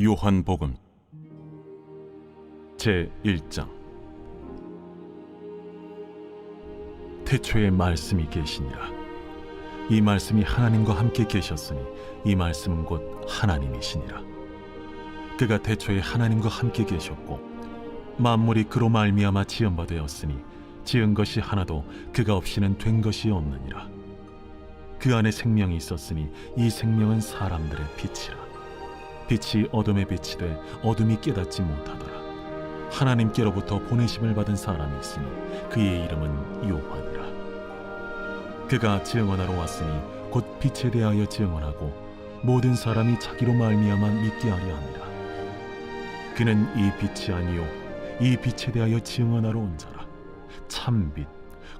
요한복음 제1장. 태초에 말씀이 계시니라. 이 말씀이 하나님과 함께 계셨으니 이 말씀은 곧 하나님이시니라. 그가 태초에 하나님과 함께 계셨고 만물이 그로 말미암아 지은 바 되었으니 지은 것이 하나도 그가 없이는 된 것이 없느니라. 그 안에 생명이 있었으니 이 생명은 사람들의 빛이라. 빛이 어둠에 비치되 어둠이 깨닫지 못하더라. 하나님께로부터 보내심을 받은 사람이 있으니 그의 이름은 요한이라. 그가 증언하러 왔으니 곧 빛에 대하여 증언하고 모든 사람이 자기로 말미암아 믿게 하려 함이라. 그는 이 빛이 아니요 이 빛에 대하여 증언하러 온 자라. 참빛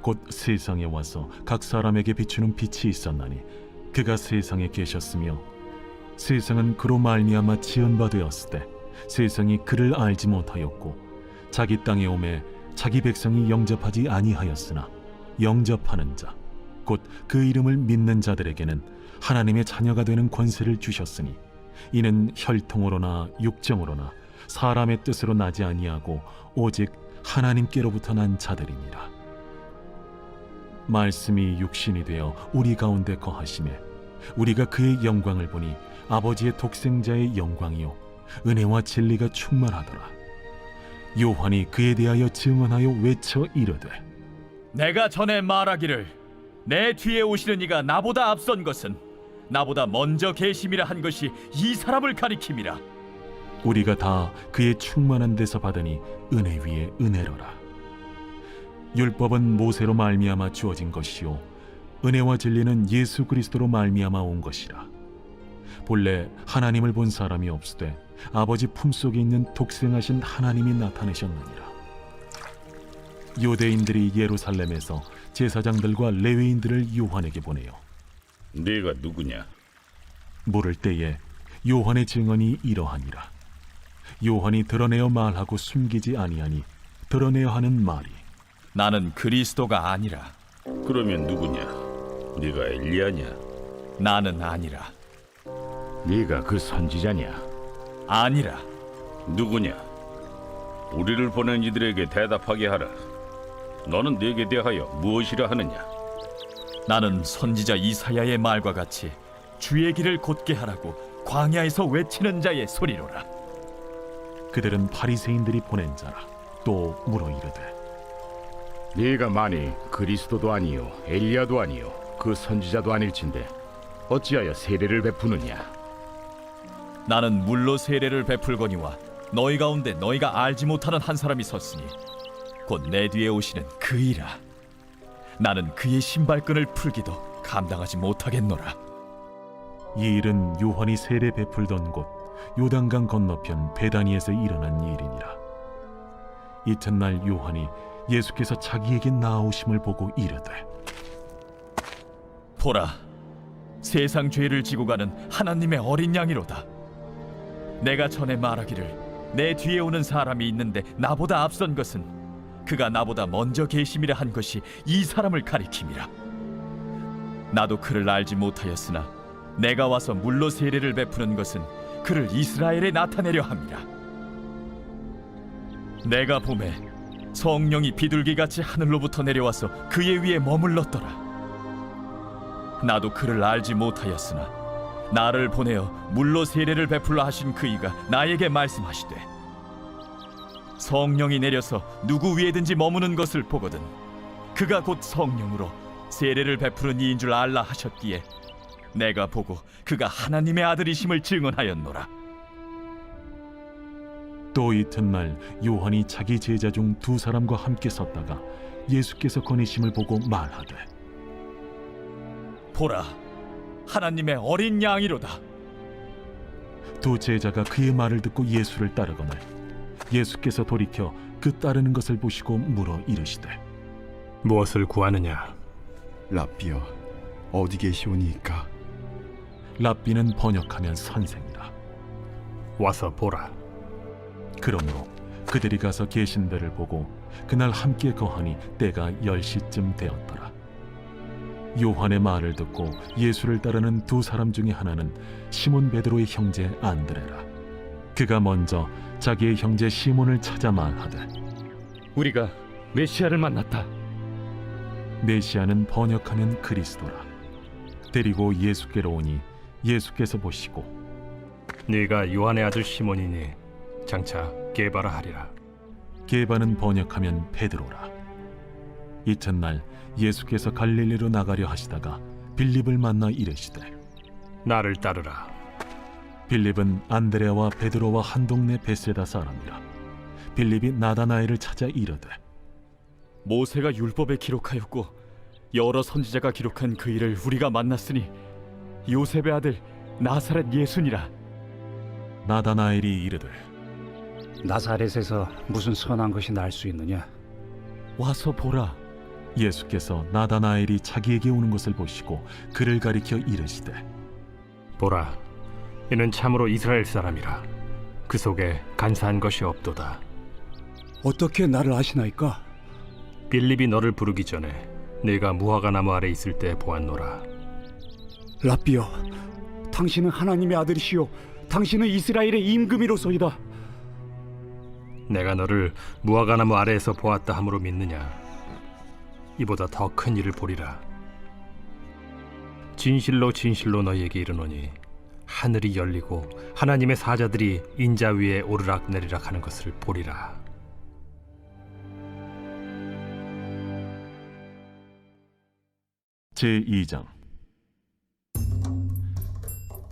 곧 세상에 와서 각 사람에게 비추는 빛이 있었나니 그가 세상에 계셨으며 세상은 그로 말미암아 지은 바 되었을 때 세상이 그를 알지 못하였고 자기 땅에 오매 자기 백성이 영접하지 아니하였으나 영접하는 자 곧 그 이름을 믿는 자들에게는 하나님의 자녀가 되는 권세를 주셨으니 이는 혈통으로나 육정으로나 사람의 뜻으로 나지 아니하고 오직 하나님께로부터 난 자들이니라. 말씀이 육신이 되어 우리 가운데 거하시매 우리가 그의 영광을 보니 아버지의 독생자의 영광이요 은혜와 진리가 충만하더라. 요한이 그에 대하여 증언하여 외쳐 이르되 내가 전에 말하기를 내 뒤에 오시는 이가 나보다 앞선 것은 나보다 먼저 계심이라 한 것이 이 사람을 가리킴이라. 우리가 다 그의 충만한 데서 받으니 은혜 위에 은혜로라. 율법은 모세로 말미암아 주어진 것이요 은혜와 진리는 예수 그리스도로 말미암아 온 것이라. 본래 하나님을 본 사람이 없으되 아버지 품속에 있는 독생하신 하나님이 나타내셨느니라. 유대인들이 예루살렘에서 제사장들과 레위인들을 요한에게 보내요. 네가 누구냐? 물을 때에 요한의 증언이 이러하니라. 요한이 드러내어 말하고 숨기지 아니하니 드러내어 하는 말이 나는 그리스도가 아니라. 그러면 누구냐? 네가 엘리야냐? 나는 아니라. 네가 그 선지자냐? 아니라. 누구냐? 우리를 보낸 이들에게 대답하게 하라. 너는 네게 대하여 무엇이라 하느냐? 나는 선지자 이사야의 말과 같이 주의 길을 곧게 하라고 광야에서 외치는 자의 소리로라. 그들은 바리새인들이 보낸 자라. 또 물어 이르되 네가 만일 그리스도도 아니요 엘리야도 아니요 그 선지자도 아닐진데 어찌하여 세례를 베푸느냐? 나는 물로 세례를 베풀거니와 너희 가운데 너희가 알지 못하는 한 사람이 섰으니 곧 내 뒤에 오시는 그이라. 나는 그의 신발끈을 풀기도 감당하지 못하겠노라. 이 일은 요한이 세례 베풀던 곳 요단강 건너편 베다니에서 일어난 일이니라. 이튿날 요한이 예수께서 자기에게 나아오심을 보고 이르되 보라, 세상 죄를 지고 가는 하나님의 어린 양이로다. 내가 전에 말하기를 내 뒤에 오는 사람이 있는데 나보다 앞선 것은 그가 나보다 먼저 계심이라 한 것이 이 사람을 가리킴이라. 나도 그를 알지 못하였으나 내가 와서 물로 세례를 베푸는 것은 그를 이스라엘에 나타내려 함이라. 내가 보매 성령이 비둘기같이 하늘로부터 내려와서 그의 위에 머물렀더라. 나도 그를 알지 못하였으나 나를 보내어 물로 세례를 베풀라 하신 그이가 나에게 말씀하시되 성령이 내려서 누구 위에든지 머무는 것을 보거든 그가 곧 성령으로 세례를 베푸는 이인 줄 알라 하셨기에 내가 보고 그가 하나님의 아들이심을 증언하였노라. 또 이튿날 요한이 자기 제자 중 두 사람과 함께 섰다가 예수께서 거니심을 보고 말하되 보라, 하나님의 어린 양이로다. 두 제자가 그의 말을 듣고 예수를 따르거늘 예수께서 돌이켜 그 따르는 것을 보시고 물어 이르시되 무엇을 구하느냐? 랍비여, 어디 계시오니이까? 랍비는 번역하면 선생이라. 와서 보라. 그러므로 그들이 가서 계신 데를 보고 그날 함께 거하니 때가 10시쯤 되었더라. 요한의 말을 듣고 예수를 따르는 두 사람 중에 하나는 시몬 베드로의 형제 안드레라. 그가 먼저 자기의 형제 시몬을 찾아 말하되 우리가 메시아를 만났다. 메시아는 번역하면 그리스도라. 데리고 예수께로 오니 예수께서 보시고 네가 요한의 아들 시몬이니 장차 게바라 하리라. 게바는 번역하면 베드로라. 이튿날 예수께서 갈릴리로 나가려 하시다가 빌립을 만나 이르시되 나를 따르라. 빌립은 안드레아와 베드로와 한 동네 베세다 사람이라. 빌립이 나다나엘을 찾아 이르되 모세가 율법에 기록하였고 여러 선지자가 기록한 그 일을 우리가 만났으니 요셉의 아들 나사렛 예수니라. 나다나엘이 이르되 나사렛에서 무슨 선한 것이 날 수 있느냐? 와서 보라. 예수께서 나다나엘이 자기에게 오는 것을 보시고 그를 가리켜 이르시되 보라, 이는 참으로 이스라엘 사람이라. 그 속에 간사한 것이 없도다. 어떻게 나를 아시나이까? 빌립이 너를 부르기 전에 네가 무화과 나무 아래 있을 때 보았노라. 라비여, 당신은 하나님의 아들이시요 당신은 이스라엘의 임금이로소이다. 내가 너를 무화과 나무 아래에서 보았다 함으로 믿느냐? 이보다 더 큰 일을 보리라. 진실로 진실로 너희에게 이르노니 하늘이 열리고 하나님의 사자들이 인자 위에 오르락 내리락 하는 것을 보리라. 제2장.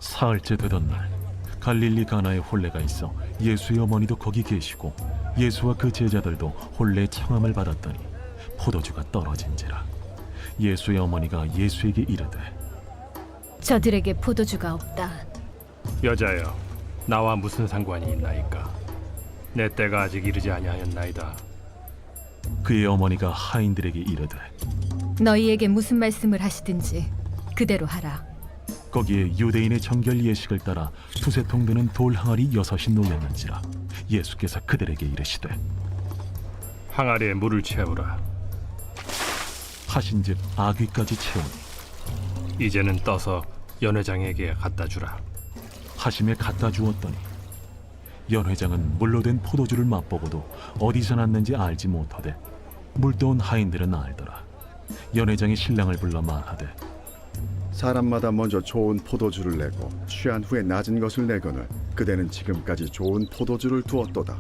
사흘째 되던 날 갈릴리 가나에 혼례가 있어 예수의 어머니도 거기 계시고 예수와 그 제자들도 혼례 청함을 받았더니 포도주가 떨어진지라. 예수의 어머니가 예수에게 이르되 저들에게 포도주가 없다. 여자여, 나와 무슨 상관이 있나이까? 내 때가 아직 이르지 아니하였나이다. 그의 어머니가 하인들에게 이르되 너희에게 무슨 말씀을 하시든지 그대로 하라. 거기에 유대인의 정결 예식을 따라 두세 통 드는 돌 항아리 6이 놓였는지라. 예수께서 그들에게 이르시되 항아리에 물을 채우라. 하신즉 아귀까지 채우니 이제는 떠서 연회장에게 갖다 주라. 하심에 갖다 주었더니 연회장은 물로 된 포도주를 맛보고도 어디서 났는지 알지 못하되 물떠온 하인들은 알더라. 연회장이 신랑을 불러 말하되 사람마다 먼저 좋은 포도주를 내고 취한 후에 낮은 것을 내거늘 그대는 지금까지 좋은 포도주를 두었도다.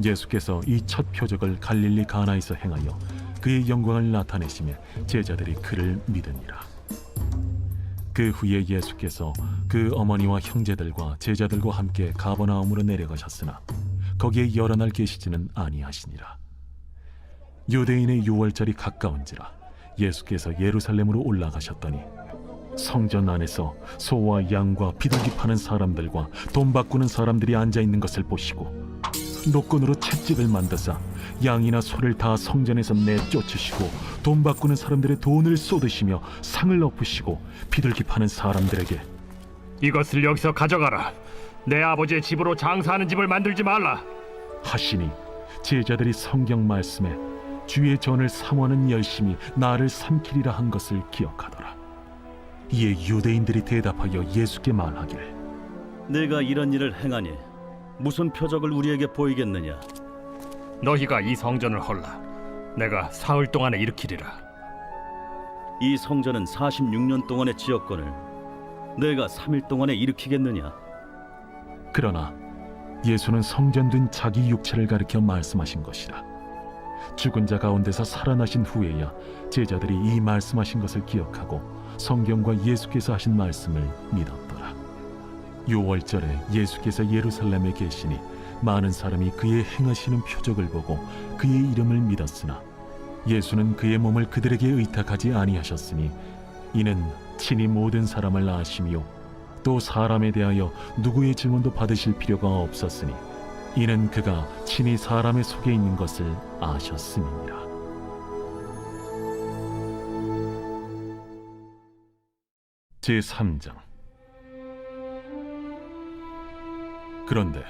예수께서 이 첫 표적을 갈릴리 가나에서 행하여 그의 영광을 나타내시며 제자들이 그를 믿으니라. 그 후에 예수께서 그 어머니와 형제들과 제자들과 함께 가버나움으로 내려가셨으나 거기에 여러 날 계시지는 아니하시니라. 유대인의 유월절이 가까운지라 예수께서 예루살렘으로 올라가셨더니 성전 안에서 소와 양과 비둘기 파는 사람들과 돈 바꾸는 사람들이 앉아 있는 것을 보시고 노끈으로 채찍을 만드사 양이나 소를 다 성전에서 내쫓으시고 돈 바꾸는 사람들의 돈을 쏟으시며 상을 엎으시고 비둘기 파는 사람들에게 이것을 여기서 가져가라. 내 아버지의 집으로 장사하는 집을 만들지 말라. 하시니 제자들이 성경 말씀에 주의 전을 삼원은 열심히 나를 삼키리라 한 것을 기억하더라. 이에 유대인들이 대답하여 예수께 말하기를 내가 이런 일을 행하니 무슨 표적을 우리에게 보이겠느냐? 너희가 이 성전을 헐라. 내가 사흘 동안에 일으키리라. 이 성전은 46년 동안의 지었건을 내가 3일 동안에 일으키겠느냐? 그러나 예수는 성전된 자기 육체를 가리켜 말씀하신 것이라. 죽은 자 가운데서 살아나신 후에야 제자들이 이 말씀하신 것을 기억하고 성경과 예수께서 하신 말씀을 믿었더라. 유월절에 예수께서 예루살렘에 계시니 많은 사람이 그의 행하시는 표적을 보고 그의 이름을 믿었으나 예수는 그의 몸을 그들에게 의탁하지 아니하셨으니 이는 친히 모든 사람을 아시며 또 사람에 대하여 누구의 증언도 받으실 필요가 없었으니 이는 그가 친히 사람의 속에 있는 것을 아셨음이니라. 제3장. 그런데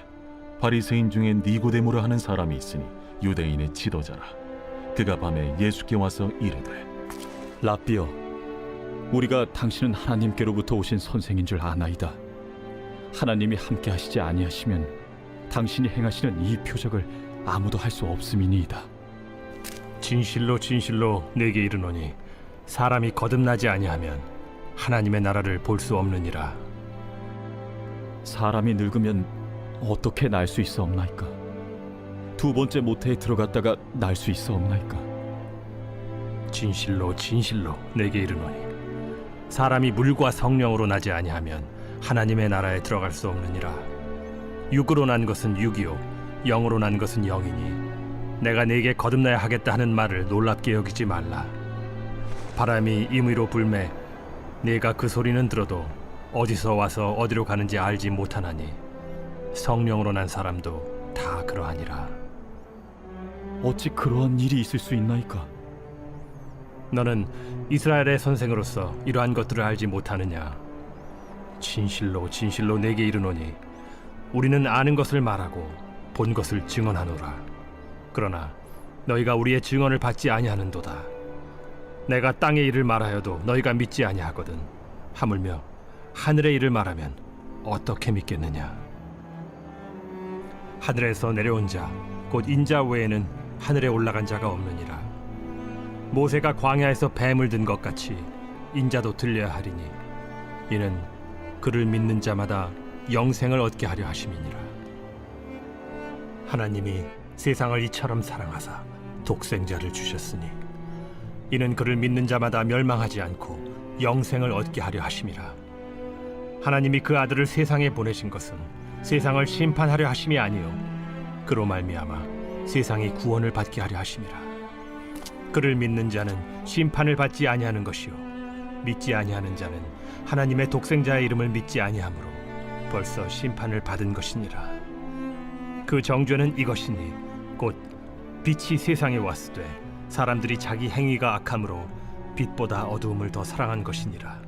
바리새인 중에 니고데모라 하는 사람이 있으니 유대인의 지도자라. 그가 밤에 예수께 와서 이르되 라비여, 우리가 당신은 하나님께로부터 오신 선생인 줄 아나이다. 하나님이 함께 하시지 아니하시면 당신이 행하시는 이 표적을 아무도 할 수 없음이니이다. 진실로 진실로 내게 이르노니 사람이 거듭나지 아니하면 하나님의 나라를 볼 수 없느니라. 사람이 늙으면 어떻게 날 수 있어 없나이까? 두 번째 모태에 들어갔다가 날 수 있어 없나이까? 진실로 진실로 내게 이르노니 사람이 물과 성령으로 나지 아니하면 하나님의 나라에 들어갈 수 없느니라. 육으로 난 것은 육이요 영으로 난 것은 영이니 내가 네게 거듭나야 하겠다 하는 말을 놀랍게 여기지 말라. 바람이 임의로 불매 네가 그 소리는 들어도 어디서 와서 어디로 가는지 알지 못하나니 성령으로 난 사람도 다 그러하니라. 어찌 그러한 일이 있을 수 있나이까? 너는 이스라엘의 선생으로서 이러한 것들을 알지 못하느냐? 진실로 진실로 내게 이르노니 우리는 아는 것을 말하고 본 것을 증언하노라. 그러나 너희가 우리의 증언을 받지 아니하는도다. 내가 땅의 일을 말하여도 너희가 믿지 아니하거든. 하물며 하늘의 일을 말하면 어떻게 믿겠느냐? 하늘에서 내려온 자 곧 인자 외에는 하늘에 올라간 자가 없느니라. 모세가 광야에서 뱀을 든 것 같이 인자도 들려야 하리니 이는 그를 믿는 자마다 영생을 얻게 하려 하심이니라. 하나님이 세상을 이처럼 사랑하사 독생자를 주셨으니 이는 그를 믿는 자마다 멸망하지 않고 영생을 얻게 하려 하심이라. 하나님이 그 아들을 세상에 보내신 것은 세상을 심판하려 하심이 아니요 그로 말미암아 세상이 구원을 받게 하려 하심이라. 그를 믿는 자는 심판을 받지 아니하는 것이요 믿지 아니하는 자는 하나님의 독생자의 이름을 믿지 아니하므로 벌써 심판을 받은 것이니라. 그 정죄는 이것이니 곧 빛이 세상에 왔으되 사람들이 자기 행위가 악함으로 빛보다 어두움을 더 사랑한 것이니라.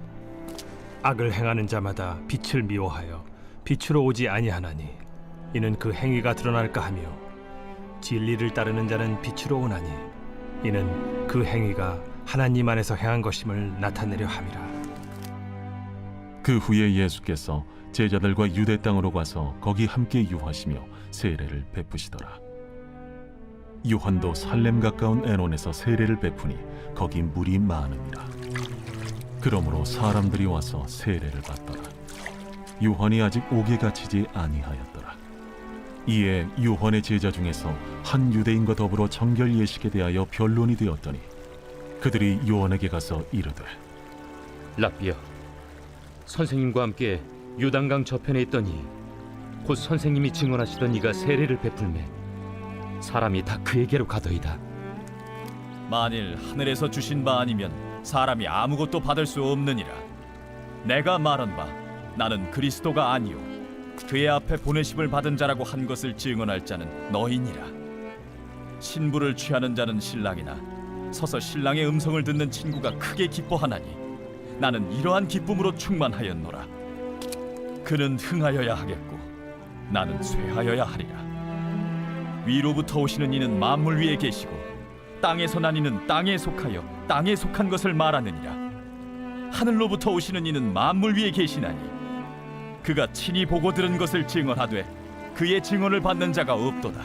악을 행하는 자마다 빛을 미워하여 빛으로 오지 아니하나니 이는 그 행위가 드러날까 하며 진리를 따르는 자는 빛으로 오나니 이는 그 행위가 하나님 안에서 행한 것임을 나타내려 함이라. 그 후에 예수께서 제자들과 유대 땅으로 가서 거기 함께 유하시며 세례를 베푸시더라. 요한도 살렘 가까운 에논에서 세례를 베푸니 거기 물이 많으니라. 그러므로 사람들이 와서 세례를 받더라. 요한이 아직 옥에 갇히지 아니하였더라. 이에 요한의 제자 중에서 한 유대인과 더불어 정결 예식에 대하여 변론이 되었더니 그들이 요한에게 가서 이르되 랍비여, 선생님과 함께 요단강 저편에 있더니 곧 선생님이 증언하시던 이가 세례를 베풀매 사람이 다 그에게로 가더이다. 만일 하늘에서 주신 바 아니면 사람이 아무것도 받을 수 없느니라. 내가 말한 바 나는 그리스도가 아니요 그의 앞에 보내심을 받은 자라고 한 것을 증언할 자는 너희니라. 신부를 취하는 자는 신랑이나 서서 신랑의 음성을 듣는 친구가 크게 기뻐하나니 나는 이러한 기쁨으로 충만하였노라. 그는 흥하여야 하겠고 나는 쇠하여야 하리라. 위로부터 오시는 이는 만물 위에 계시고 땅에서 난 이는 땅에 속하여 땅에 속한 것을 말하느니라. 하늘로부터 오시는 이는 만물 위에 계시나니 그가 친히 보고 들은 것을 증언하되 그의 증언을 받는 자가 없도다.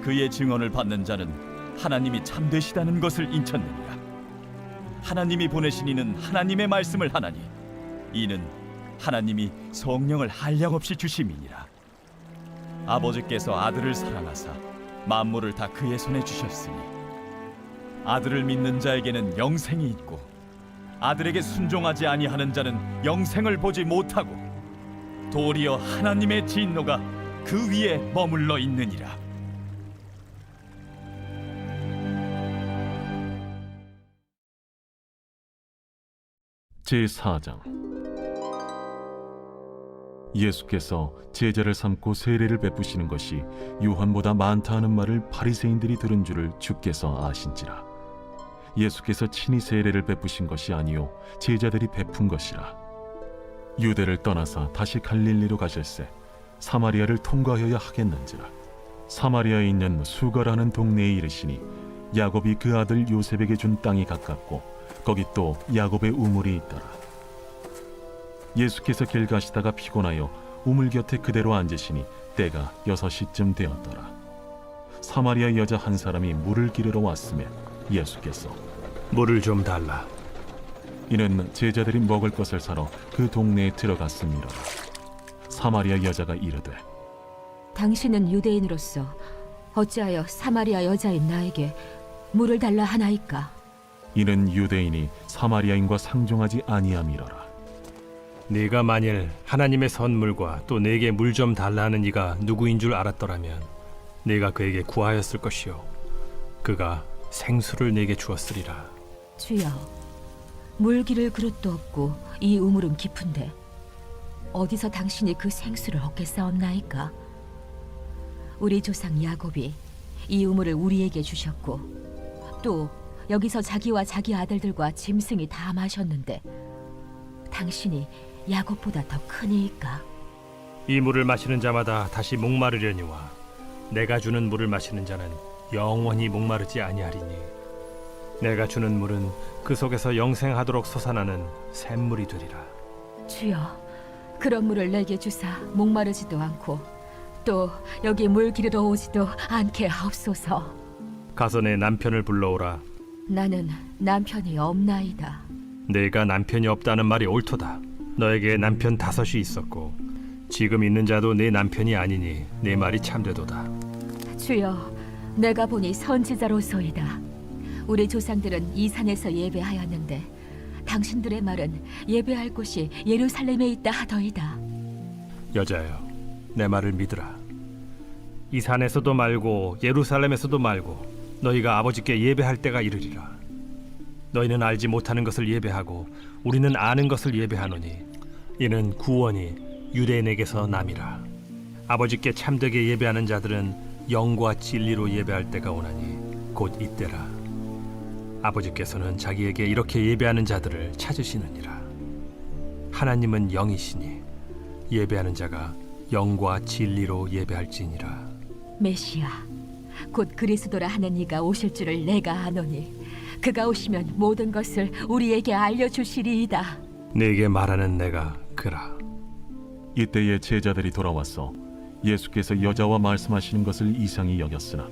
그의 증언을 받는 자는 하나님이 참되시다는 것을 인쳤느니라. 하나님이 보내신 이는 하나님의 말씀을 하나니 이는 하나님이 성령을 한량없이 주심이니라. 아버지께서 아들을 사랑하사 만물을 다 그의 손에 주셨으니 아들을 믿는 자에게는 영생이 있고 아들에게 순종하지 아니하는 자는 영생을 보지 못하고 도리어 하나님의 진노가 그 위에 머물러 있느니라. 제4장. 예수께서 제자를 삼고 세례를 베푸시는 것이 요한보다 많다 하는 말을 바리새인들이 들은 줄을 주께서 아신지라. 예수께서 친히 세례를 베푸신 것이 아니요 제자들이 베푼 것이라. 유대를 떠나사 다시 갈릴리로 가실새 사마리아를 통과하여야 하겠는지라. 사마리아에 있는 수가라는 동네에 이르시니 야곱이 그 아들 요셉에게 준 땅이 가깝고 거기 또 야곱의 우물이 있더라. 예수께서 길 가시다가 피곤하여 우물 곁에 그대로 앉으시니 때가 6시쯤 되었더라. 사마리아 여자 한 사람이 물을 기르러 왔음에 예수께서 물을 좀 달라. 이는 제자들이 먹을 것을 사러 그 동네에 들어갔음이라. 사마리아 여자가 이르되 당신은 유대인으로서 어찌하여 사마리아 여자인 나에게 물을 달라 하나이까? 이는 유대인이 사마리아인과 상종하지 아니함이로라. 네가 만일 하나님의 선물과 또 내게 물 좀 달라 하는 이가 누구인 줄 알았더라면 네가 그에게 구하였을 것이요 그가 생수를 내게 주었으리라. 주여, 물 기를 그릇도 없고 이 우물은 깊은데 어디서 당신이 그 생수를 얻겠사옵나이까? 우리 조상 야곱이 이 우물을 우리에게 주셨고 또 여기서 자기와 자기 아들들과 짐승이 다 마셨는데 당신이 야곱보다 더 크니이까? 이 물을 마시는 자마다 다시 목마르려니와 내가 주는 물을 마시는 자는 영원히 목마르지 아니하리니 내가 주는 물은 그 속에서 영생하도록 솟아나는 샘물이 되리라. 주여, 그런 물을 내게 주사 목마르지도 않고 또 여기 물 기르러 오지도 않게 하옵소서. 가서 내 남편을 불러오라. 나는 남편이 없나이다. 내가 남편이 없다는 말이 옳도다. 너에게 남편 5이 있었고 지금 있는 자도 내 남편이 아니니 내 말이 참되도다. 주여, 내가 보니 선지자로소이다. 우리 조상들은 이 산에서 예배하였는데 당신들의 말은 예배할 곳이 예루살렘에 있다 하더이다. 여자여, 내 말을 믿으라. 이 산에서도 말고 예루살렘에서도 말고 너희가 아버지께 예배할 때가 이르리라. 너희는 알지 못하는 것을 예배하고 우리는 아는 것을 예배하노니 이는 구원이 유대인에게서 남이라. 아버지께 참되게 예배하는 자들은 영과 진리로 예배할 때가 오나니 곧 이때라. 아버지께서는 자기에게 이렇게 예배하는 자들을 찾으시느니라. 하나님은 영이시니 예배하는 자가 영과 진리로 예배할지니라. 메시아, 곧 그리스도라 하는 이가 오실 줄을 내가 아노니 그가 오시면 모든 것을 우리에게 알려주시리이다. 네게 말하는 내가 그라. 이때에 제자들이 돌아와서 예수께서 여자와 말씀하시는 것을 이상히 여겼으나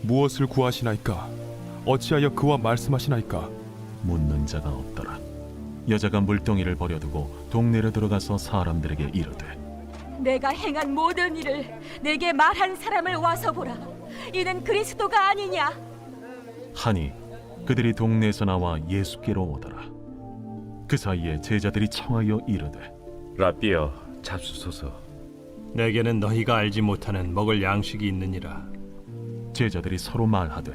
무엇을 구하시나이까? 어찌하여 그와 말씀하시나이까? 묻는 자가 없더라. 여자가 물동이를 버려두고 동네로 들어가서 사람들에게 이르되 내가 행한 모든 일을 내게 말한 사람을 와서 보라. 이는 그리스도가 아니냐? 하니 그들이 동네에서 나와 예수께로 오더라. 그 사이에 제자들이 청하여 이르되 라삐여, 잡수소서. 내게는 너희가 알지 못하는 먹을 양식이 있느니라. 제자들이 서로 말하되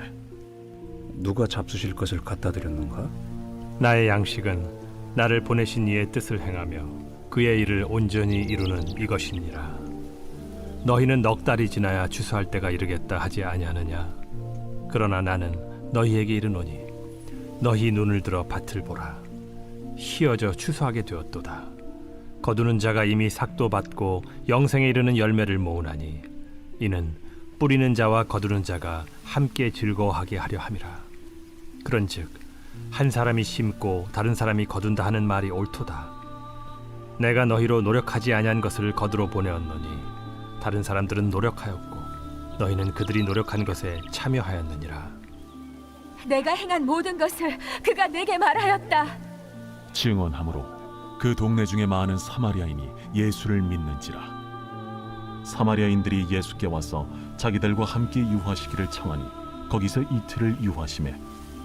누가 잡수실 것을 갖다 드렸는가? 나의 양식은 나를 보내신 이의 뜻을 행하며 그의 일을 온전히 이루는 이것이니라. 너희는 넉 달이 지나야 추수할 때가 이르겠다 하지 아니하느냐? 그러나 나는 너희에게 이르노니 너희 눈을 들어 밭을 보라. 희어져 추수하게 되었도다. 거두는 자가 이미 삭도 받고 영생에 이르는 열매를 모으나니 이는 뿌리는 자와 거두는 자가 함께 즐거워하게 하려 함이라. 그런즉 한 사람이 심고 다른 사람이 거둔다 하는 말이 옳도다. 내가 너희로 노력하지 아니한 것을 거두러 보내었노니 다른 사람들은 노력하였고 너희는 그들이 노력한 것에 참여하였느니라. 내가 행한 모든 것을 그가 내게 말하였다. 증언함으로 그 동네 중에 많은 사마리아인이 예수를 믿는지라. 사마리아인들이 예수께 와서 자기들과 함께 유하시기를 청하니 거기서 이틀을 유하심에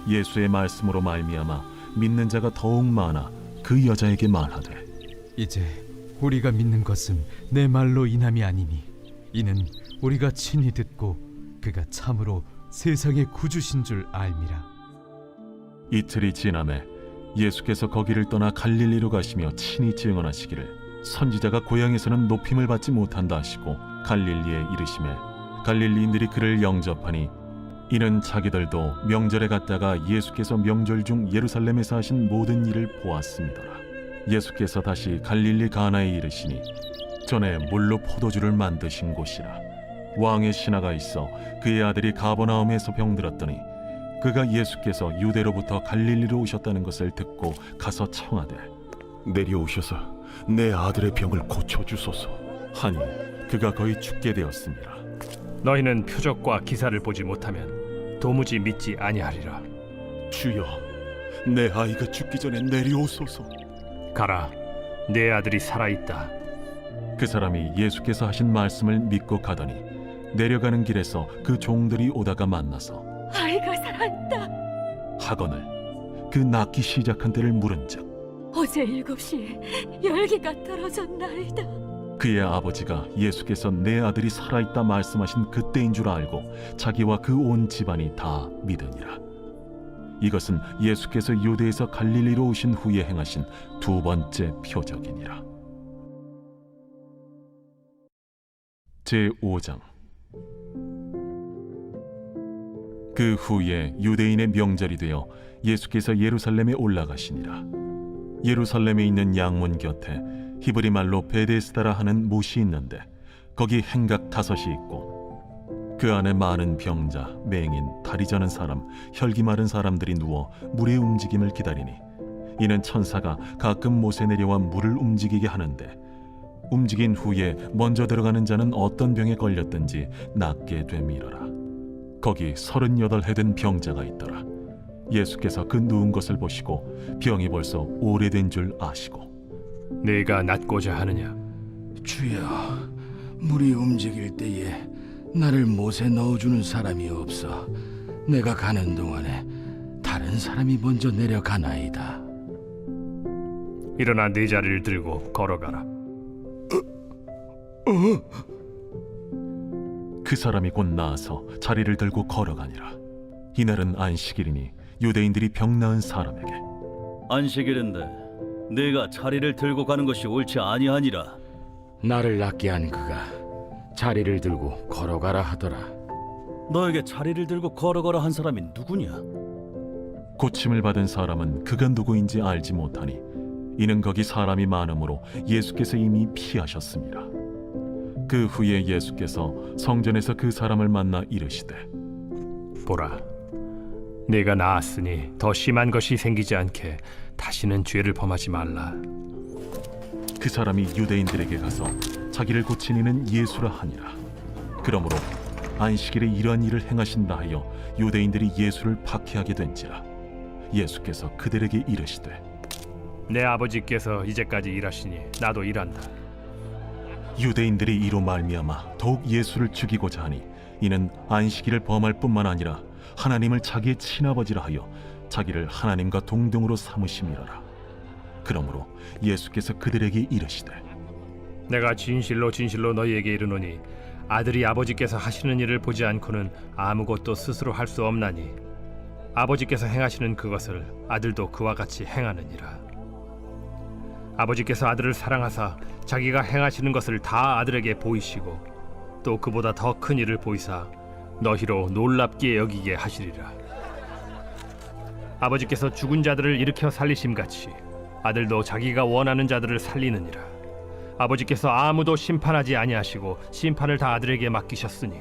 예수의 말씀으로 말미암아 믿는 자가 더욱 많아 그 여자에게 말하되 이제 우리가 믿는 것은 내 말로 인함이 아니니 이는 우리가 친히 듣고 그가 참으로 세상의 구주신 줄 알미라. 이틀이 지남에 예수께서 거기를 떠나 갈릴리로 가시며 친히 증언하시기를 선지자가 고향에서는 높임을 받지 못한다 하시고 갈릴리에 이르시매 갈릴리인들이 그를 영접하니 이는 자기들도 명절에 갔다가 예수께서 명절 중 예루살렘에서 하신 모든 일을 보았음이더라. 예수께서 다시 갈릴리 가나에 이르시니 전에 물로 포도주를 만드신 곳이라. 왕의 신하가 있어 그의 아들이 가버나움에서 병들었더니 그가 예수께서 유대로부터 갈릴리로 오셨다는 것을 듣고 가서 청하되 내려오셔서 내 아들의 병을 고쳐주소서. 하니 그가 거의 죽게 되었습니다. 너희는 표적과 기사를 보지 못하면 도무지 믿지 아니하리라. 주여, 내 아이가 죽기 전에 내려오소서. 가라, 내 아들이 살아있다. 그 사람이 예수께서 하신 말씀을 믿고 가더니 내려가는 길에서 그 종들이 오다가 만나서 아이가 살아있다. 하거늘 그 낳기 시작한 때를 물은즉 어제 7시에 열기가 떨어졌나이다. 그의 아버지가 예수께서 내 아들이 살아있다 말씀하신 그때인 줄 알고 자기와 그 온 집안이 다 믿으니라. 이것은 예수께서 유대에서 갈릴리로 오신 후에 행하신 두 번째 표적이니라. 제5장. 그 후에 유대인의 명절이 되어 예수께서 예루살렘에 올라가시니라. 예루살렘에 있는 양문 곁에 히브리 말로 베데스다라 하는 못이 있는데 거기 행각 5이 있고 그 안에 많은 병자, 맹인, 다리 저는 사람, 혈기 마른 사람들이 누워 물의 움직임을 기다리니 이는 천사가 가끔 못에 내려와 물을 움직이게 하는데 움직인 후에 먼저 들어가는 자는 어떤 병에 걸렸든지 낫게 됨이러라. 거기 38해 된 병자가 있더라. 예수께서 그 누운 것을 보시고 병이 벌써 오래된 줄 아시고 네가 낫고자 하느냐? 주여, 물이 움직일 때에 나를 못에 넣어주는 사람이 없어 내가 가는 동안에 다른 사람이 먼저 내려가나이다. 일어나 네 자리를 들고 걸어가라. 그 사람이 곧 나아서 자리를 들고 걸어가니라. 이날은 안식일이니 유대인들이 병 나은 사람에게 안식일인데 네가 자리를 들고 가는 것이 옳지 아니하니라. 나를 낫게 한 그가 자리를 들고 걸어가라 하더라. 너에게 자리를 들고 걸어가라 한 사람이 누구냐? 고침을 받은 사람은 그가 누구인지 알지 못하니 이는 거기 사람이 많으므로 예수께서 이미 피하셨습니다. 그 후에 예수께서 성전에서 그 사람을 만나 이르시되 보라, 네가 나았으니 더 심한 것이 생기지 않게 다시는 죄를 범하지 말라. 그 사람이 유대인들에게 가서 자기를 고친 이는 예수라 하니라. 그러므로 안식일에 이러한 일을 행하신다 하여 유대인들이 예수를 박해하게 된지라. 예수께서 그들에게 이르시되 내 아버지께서 이제까지 일하시니 나도 일한다. 유대인들이 이로 말미암아 더욱 예수를 죽이고자 하니 이는 안식일을 범할 뿐만 아니라 하나님을 자기의 친아버지라 하여 자기를 하나님과 동등으로 삼으심이로라. 그러므로 예수께서 그들에게 이르시되 내가 진실로 진실로 너희에게 이르노니 아들이 아버지께서 하시는 일을 보지 않고는 아무것도 스스로 할 수 없나니 아버지께서 행하시는 그것을 아들도 그와 같이 행하느니라. 아버지께서 아들을 사랑하사 자기가 행하시는 것을 다 아들에게 보이시고 또 그보다 더 큰 일을 보이사 너희로 놀랍게 여기게 하시리라. 아버지께서 죽은 자들을 일으켜 살리심같이 아들도 자기가 원하는 자들을 살리느니라. 아버지께서 아무도 심판하지 아니하시고 심판을 다 아들에게 맡기셨으니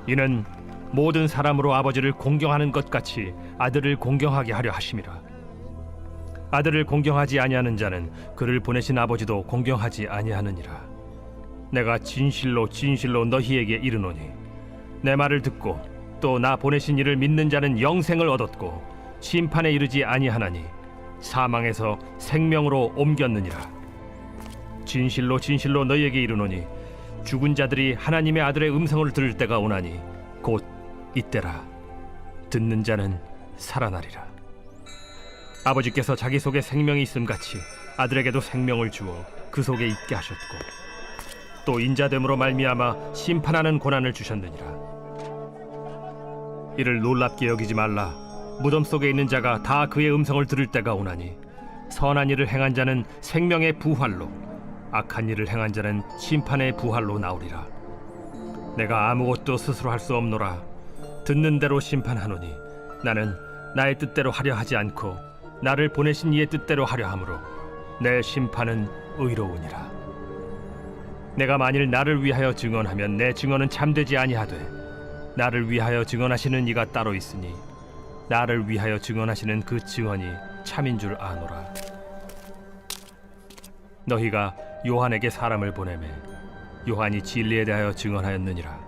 이는 모든 사람으로 아버지를 공경하는 것 같이 아들을 공경하게 하려 하심이라. 아들을 공경하지 아니하는 자는 그를 보내신 아버지도 공경하지 아니하느니라. 내가 진실로 진실로 너희에게 이르노니 내 말을 듣고 또 나 보내신 이를 믿는 자는 영생을 얻었고 심판에 이르지 아니하나니 사망에서 생명으로 옮겼느니라. 진실로 진실로 너희에게 이르노니 죽은 자들이 하나님의 아들의 음성을 들을 때가 오나니 곧 이때라. 듣는 자는 살아나리라. 아버지께서 자기 속에 생명이 있음같이 아들에게도 생명을 주어 그 속에 있게 하셨고 또 인자됨으로 말미암아 심판하는 고난을 주셨느니라. 이를 놀랍게 여기지 말라. 무덤 속에 있는 자가 다 그의 음성을 들을 때가 오나니 선한 일을 행한 자는 생명의 부활로 악한 일을 행한 자는 심판의 부활로 나오리라. 내가 아무것도 스스로 할 수 없노라. 듣는 대로 심판하노니 나는 나의 뜻대로 하려 하지 않고 나를 보내신 이의 뜻대로 하려 함으로 내 심판은 의로우니라. 내가 만일 나를 위하여 증언하면 내 증언은 참되지 아니하되 나를 위하여 증언하시는 이가 따로 있으니 나를 위하여 증언하시는 그 증언이 참인 줄 아노라. 너희가 요한에게 사람을 보내매 요한이 진리에 대하여 증언하였느니라.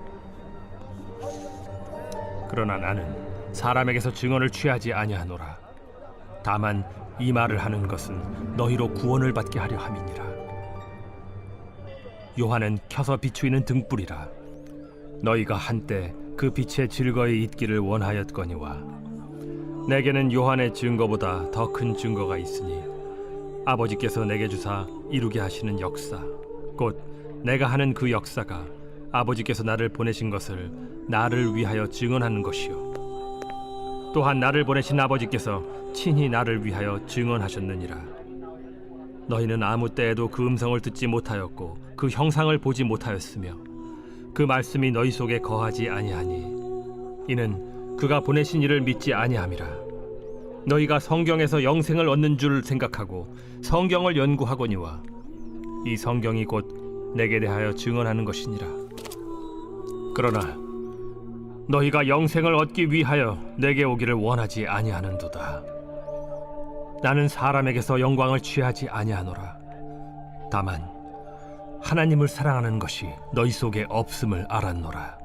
그러나 나는 사람에게서 증언을 취하지 아니하노라. 다만 이 말을 하는 것은 너희로 구원을 받게 하려 함이니라. 요한은 켜서 비추이는 등불이라. 너희가 한때 그 빛에 즐거이 있기를 원하였거니와 내게는 요한의 증거보다 더 큰 증거가 있으니 아버지께서 내게 주사 이루게 하시는 역사, 곧 내가 하는 그 역사가 아버지께서 나를 보내신 것을 나를 위하여 증언하는 것이요 또한 나를 보내신 아버지께서 친히 나를 위하여 증언하셨느니라. 너희는 아무 때에도 그 음성을 듣지 못하였고 그 형상을 보지 못하였으며 그 말씀이 너희 속에 거하지 아니하니 이는 그가 보내신 이를 믿지 아니함이라. 너희가 성경에서 영생을 얻는 줄 생각하고 성경을 연구하거니와 이 성경이 곧 내게 대하여 증언하는 것이니라. 그러나 너희가 영생을 얻기 위하여 내게 오기를 원하지 아니하는도다. 나는 사람에게서 영광을 취하지 아니하노라. 다만 하나님을 사랑하는 것이 너희 속에 없음을 알았노라.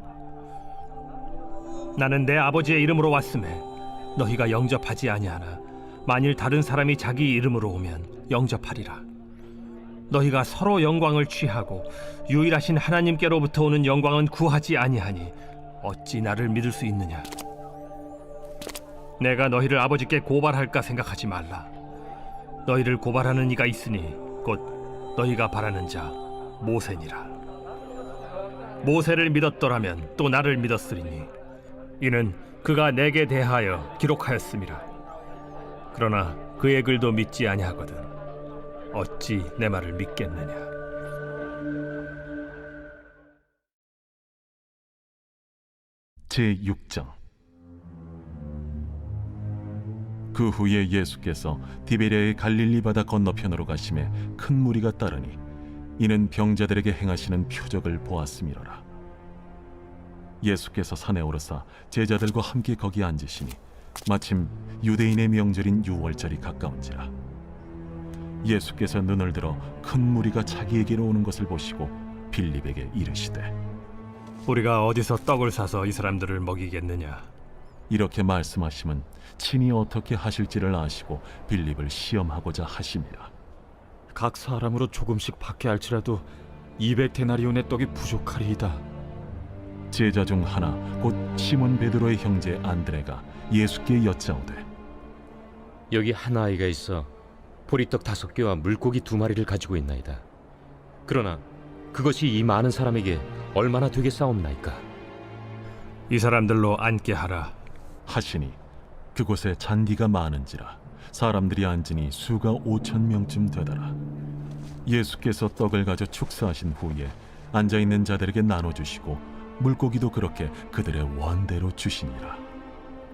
나는 내 아버지의 이름으로 왔음에 너희가 영접하지 아니하나 만일 다른 사람이 자기 이름으로 오면 영접하리라. 너희가 서로 영광을 취하고 유일하신 하나님께로부터 오는 영광은 구하지 아니하니 어찌 나를 믿을 수 있느냐? 내가 너희를 아버지께 고발할까 생각하지 말라. 너희를 고발하는 이가 있으니 곧 너희가 바라는 자 모세니라. 모세를 믿었더라면 또 나를 믿었으리니 이는 그가 내게 대하여 기록하였음이라. 그러나 그의 글도 믿지 아니하거든 어찌 내 말을 믿겠느냐? 제6장. 그 후에 예수께서 디베랴의 갈릴리 바다 건너편으로 가심에 큰 무리가 따르니 이는 병자들에게 행하시는 표적을 보았음이로라. 예수께서 산에 오르사 제자들과 함께 거기 앉으시니 마침 유대인의 명절인 유월절이 가까운지라. 예수께서 눈을 들어 큰 무리가 자기에게로 오는 것을 보시고 빌립에게 이르시되 우리가 어디서 떡을 사서 이 사람들을 먹이겠느냐? 이렇게 말씀하심은 친히 어떻게 하실지를 아시고 빌립을 시험하고자 하심이라. 각 사람으로 조금씩 받게 할지라도 200데나리온의 떡이 부족하리이다. 제자 중 하나 곧 시몬 베드로의 형제 안드레가 예수께 여짜오되 여기 한 아이가 있어 보리떡 5개와 물고기 2마리를 가지고 있나이다. 그러나 그것이 이 많은 사람에게 얼마나 되겠사옵나이까? 이 사람들로 앉게 하라 하시니 그곳에 잔디가 많은지라 사람들이 앉으니 수가 5,000명쯤 되더라. 예수께서 떡을 가져 축사하신 후에 앉아있는 자들에게 나눠주시고 물고기도 그렇게 그들의 원대로 주시니라.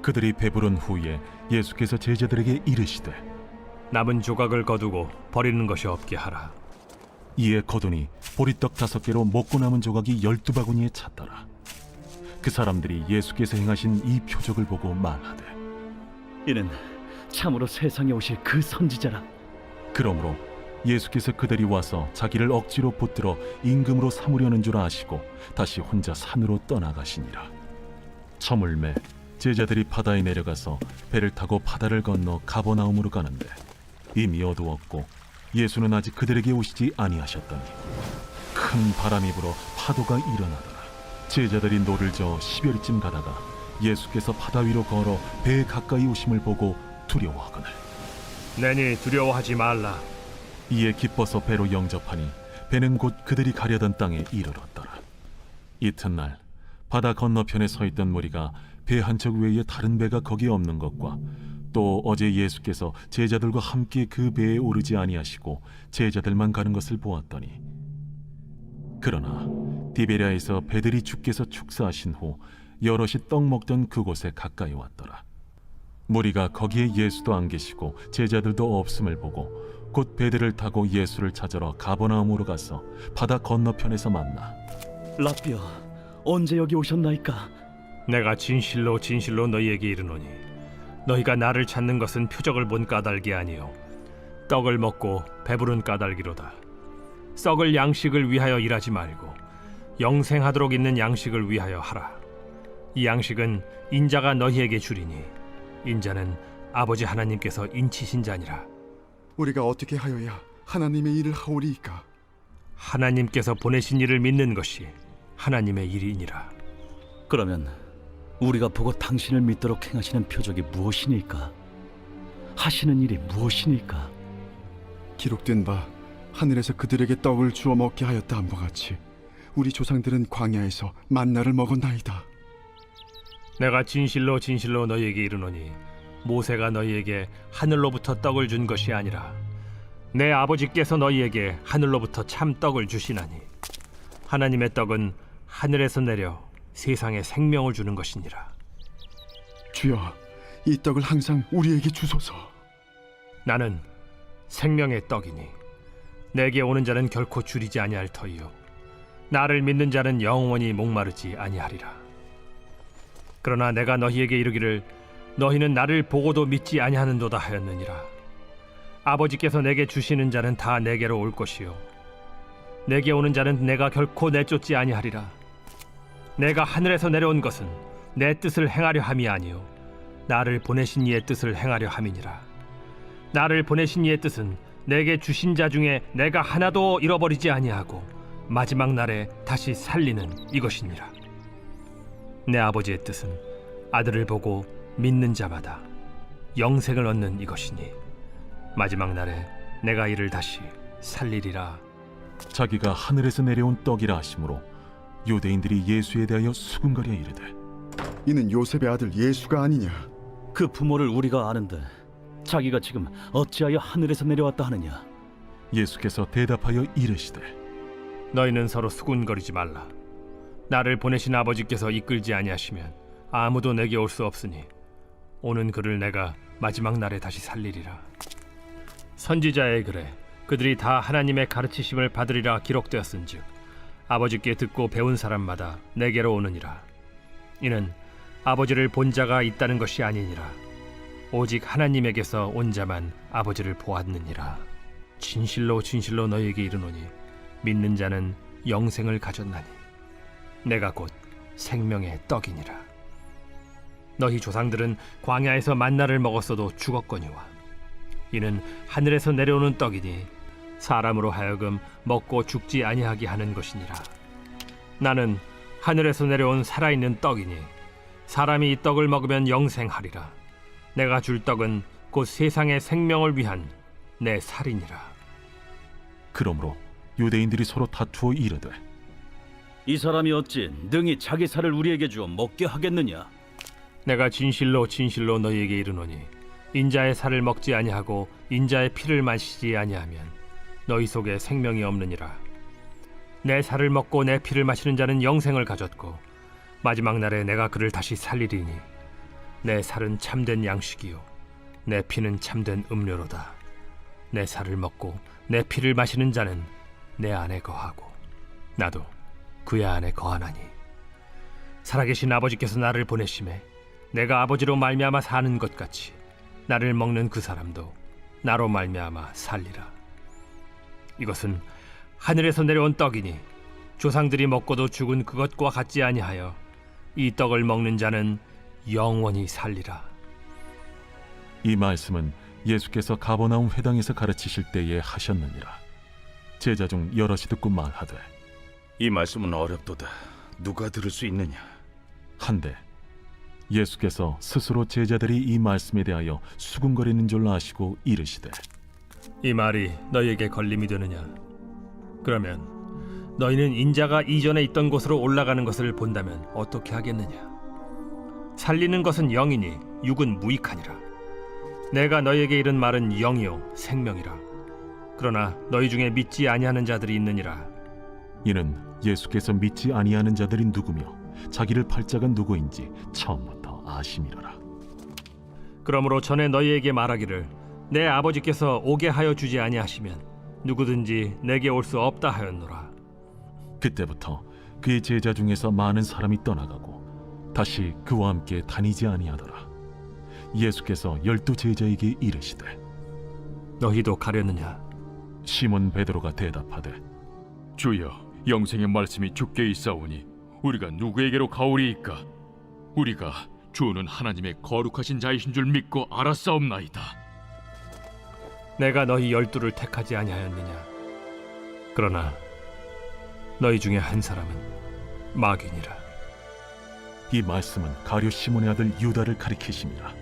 그들이 배부른 후에 예수께서 제자들에게 이르시되 남은 조각을 거두고 버리는 것이 없게 하라. 이에 거두니 보리떡 5개로 먹고 남은 조각이 12바구니에 찼더라. 그 사람들이 예수께서 행하신 이 표적을 보고 말하되 이는 참으로 세상에 오실 그 선지자라. 그러므로 예수께서 그들이 와서 자기를 억지로 붙들어 임금으로 삼으려는 줄 아시고 다시 혼자 산으로 떠나가시니라. 저물매 제자들이 바다에 내려가서 배를 타고 바다를 건너 가버나움으로 가는데 이미 어두웠고 예수는 아직 그들에게 오시지 아니하셨더니 큰 바람이 불어 파도가 일어나더라. 제자들이 노를 저어 10여리쯤 가다가 예수께서 바다 위로 걸어 배에 가까이 오심을 보고 두려워하거늘 내니 두려워하지 말라. 이에 기뻐서 배로 영접하니 배는 곧 그들이 가려던 땅에 이르렀더라. 이튿날 바다 건너편에 서 있던 무리가 배 한 척 외에 다른 배가 거기 없는 것과 또 어제 예수께서 제자들과 함께 그 배에 오르지 아니하시고 제자들만 가는 것을 보았더니 그러나 디베랴에서 배들이 주께서 축사하신 후 여럿이 떡 먹던 그곳에 가까이 왔더라. 무리가 거기에 예수도 안 계시고 제자들도 없음을 보고 곧 배들을 타고 예수를 찾으러 가버나움으로 가서 바다 건너편에서 만나 라삐어, 언제 여기 오셨나이까? 내가 진실로 진실로 너희에게 이르노니 너희가 나를 찾는 것은 표적을 본 까닭이 아니요 떡을 먹고 배부른 까닭이로다. 썩을 양식을 위하여 일하지 말고 영생하도록 있는 양식을 위하여 하라. 이 양식은 인자가 너희에게 주리니 인자는 아버지 하나님께서 인치신 자니라. 우리가 어떻게 하여야 하나님의 일을 하오리이까? 하나님께서 보내신 이를 믿는 것이 하나님의 일이니라. 그러면 우리가 보고 당신을 믿도록 행하시는 표적이 무엇이니까? 하시는 일이 무엇이니까? 기록된 바 하늘에서 그들에게 떡을 주어 먹게 하였다 함과 같이 우리 조상들은 광야에서 만나를 먹었나이다. 내가 진실로 진실로 너희에게 이르노니 모세가 너희에게 하늘로부터 떡을 준 것이 아니라 내 아버지께서 너희에게 하늘로부터 참 떡을 주시나니 하나님의 떡은 하늘에서 내려 세상에 생명을 주는 것이니라. 주여, 이 떡을 항상 우리에게 주소서. 나는 생명의 떡이니 내게 오는 자는 결코 줄이지 아니할 터이요 나를 믿는 자는 영원히 목마르지 아니하리라. 그러나 내가 너희에게 이르기를 너희는 나를 보고도 믿지 아니하는도다 하였느니라. 아버지께서 내게 주시는 자는 다 내게로 올 것이요 내게 오는 자는 내가 결코 내쫓지 아니하리라. 내가 하늘에서 내려온 것은 내 뜻을 행하려 함이 아니요 나를 보내신 이의 뜻을 행하려 함이니라. 나를 보내신 이의 뜻은 내게 주신 자 중에 내가 하나도 잃어버리지 아니하고 마지막 날에 다시 살리는 이것이니라. 내 아버지의 뜻은 아들을 보고 믿는 자마다 영생을 얻는 이것이니 마지막 날에 내가 이를 다시 살리리라. 자기가 하늘에서 내려온 떡이라 하심으로 유대인들이 예수에 대하여 수군거려 이르되 이는 요셉의 아들 예수가 아니냐? 그 부모를 우리가 아는데 자기가 지금 어찌하여 하늘에서 내려왔다 하느냐? 예수께서 대답하여 이르시되 너희는 서로 수군거리지 말라. 나를 보내신 아버지께서 이끌지 아니하시면 아무도 내게 올 수 없으니 오는 그를 내가 마지막 날에 다시 살리리라. 선지자의 글에 그들이 다 하나님의 가르치심을 받으리라 기록되었은즉 아버지께 듣고 배운 사람마다 내게로 오느니라. 이는 아버지를 본 자가 있다는 것이 아니니라. 오직 하나님에게서 온 자만 아버지를 보았느니라. 진실로 진실로 너희에게 이르노니 믿는 자는 영생을 가졌나니 내가 곧 생명의 떡이니라. 너희 조상들은 광야에서 만나를 먹었어도 죽었거니와 이는 하늘에서 내려오는 떡이니 사람으로 하여금 먹고 죽지 아니하게 하는 것이니라. 나는 하늘에서 내려온 살아있는 떡이니 사람이 이 떡을 먹으면 영생하리라. 내가 줄 떡은 곧 세상의 생명을 위한 내 살이니라. 그러므로 유대인들이 서로 다투어 이르되 이 사람이 어찌 능히 자기 살을 우리에게 주어 먹게 하겠느냐? 내가 진실로 진실로 너희에게 이르노니 인자의 살을 먹지 아니하고 인자의 피를 마시지 아니하면 너희 속에 생명이 없느니라. 내 살을 먹고 내 피를 마시는 자는 영생을 가졌고 마지막 날에 내가 그를 다시 살리리니 내 살은 참된 양식이요 내 피는 참된 음료로다. 내 살을 먹고 내 피를 마시는 자는 내 안에 거하고 나도 그의 안에 거하나니 살아계신 아버지께서 나를 보내심에 내가 아버지로 말미암아 사는 것 같이 나를 먹는 그 사람도 나로 말미암아 살리라. 이것은 하늘에서 내려온 떡이니 조상들이 먹고도 죽은 그것과 같지 아니하여 이 떡을 먹는 자는 영원히 살리라. 이 말씀은 예수께서 가버나움 회당에서 가르치실 때에 하셨느니라. 제자 중 여럿이 듣고 말하되 이 말씀은 어렵도다. 누가 들을 수 있느냐? 한데 예수께서 스스로 제자들이 이 말씀에 대하여 수군거리는 줄 아시고 이르시되 이 말이 너희에게 걸림이 되느냐? 그러면 너희는 인자가 이전에 있던 곳으로 올라가는 것을 본다면 어떻게 하겠느냐? 살리는 것은 영이니 육은 무익하니라. 내가 너희에게 이른 말은 영이요 생명이라. 그러나 너희 중에 믿지 아니하는 자들이 있느니라. 이는 예수께서 믿지 아니하는 자들이 누구며 자기를 팔 자가 누구인지 처음부터 아심이로라. 그러므로 전에 너희에게 말하기를 내 아버지께서 오게 하여 주지 아니하시면 누구든지 내게 올 수 없다 하였노라. 그때부터 그의 제자 중에서 많은 사람이 떠나가고 다시 그와 함께 다니지 아니하더라. 예수께서 12 제자에게 이르시되 너희도 가려느냐? 시몬 베드로가 대답하되 주여, 영생의 말씀이 주께 있사오니 우리가 누구에게로 가오리이까? 우리가 주는 하나님의 거룩하신 자이신 줄 믿고 알았사옵나이다. 내가 너희 12를 택하지 아니하였느냐? 그러나 너희 중에 한 사람은 마귀니라. 이 말씀은 가룟 시몬의 아들 유다를 가리키심이라.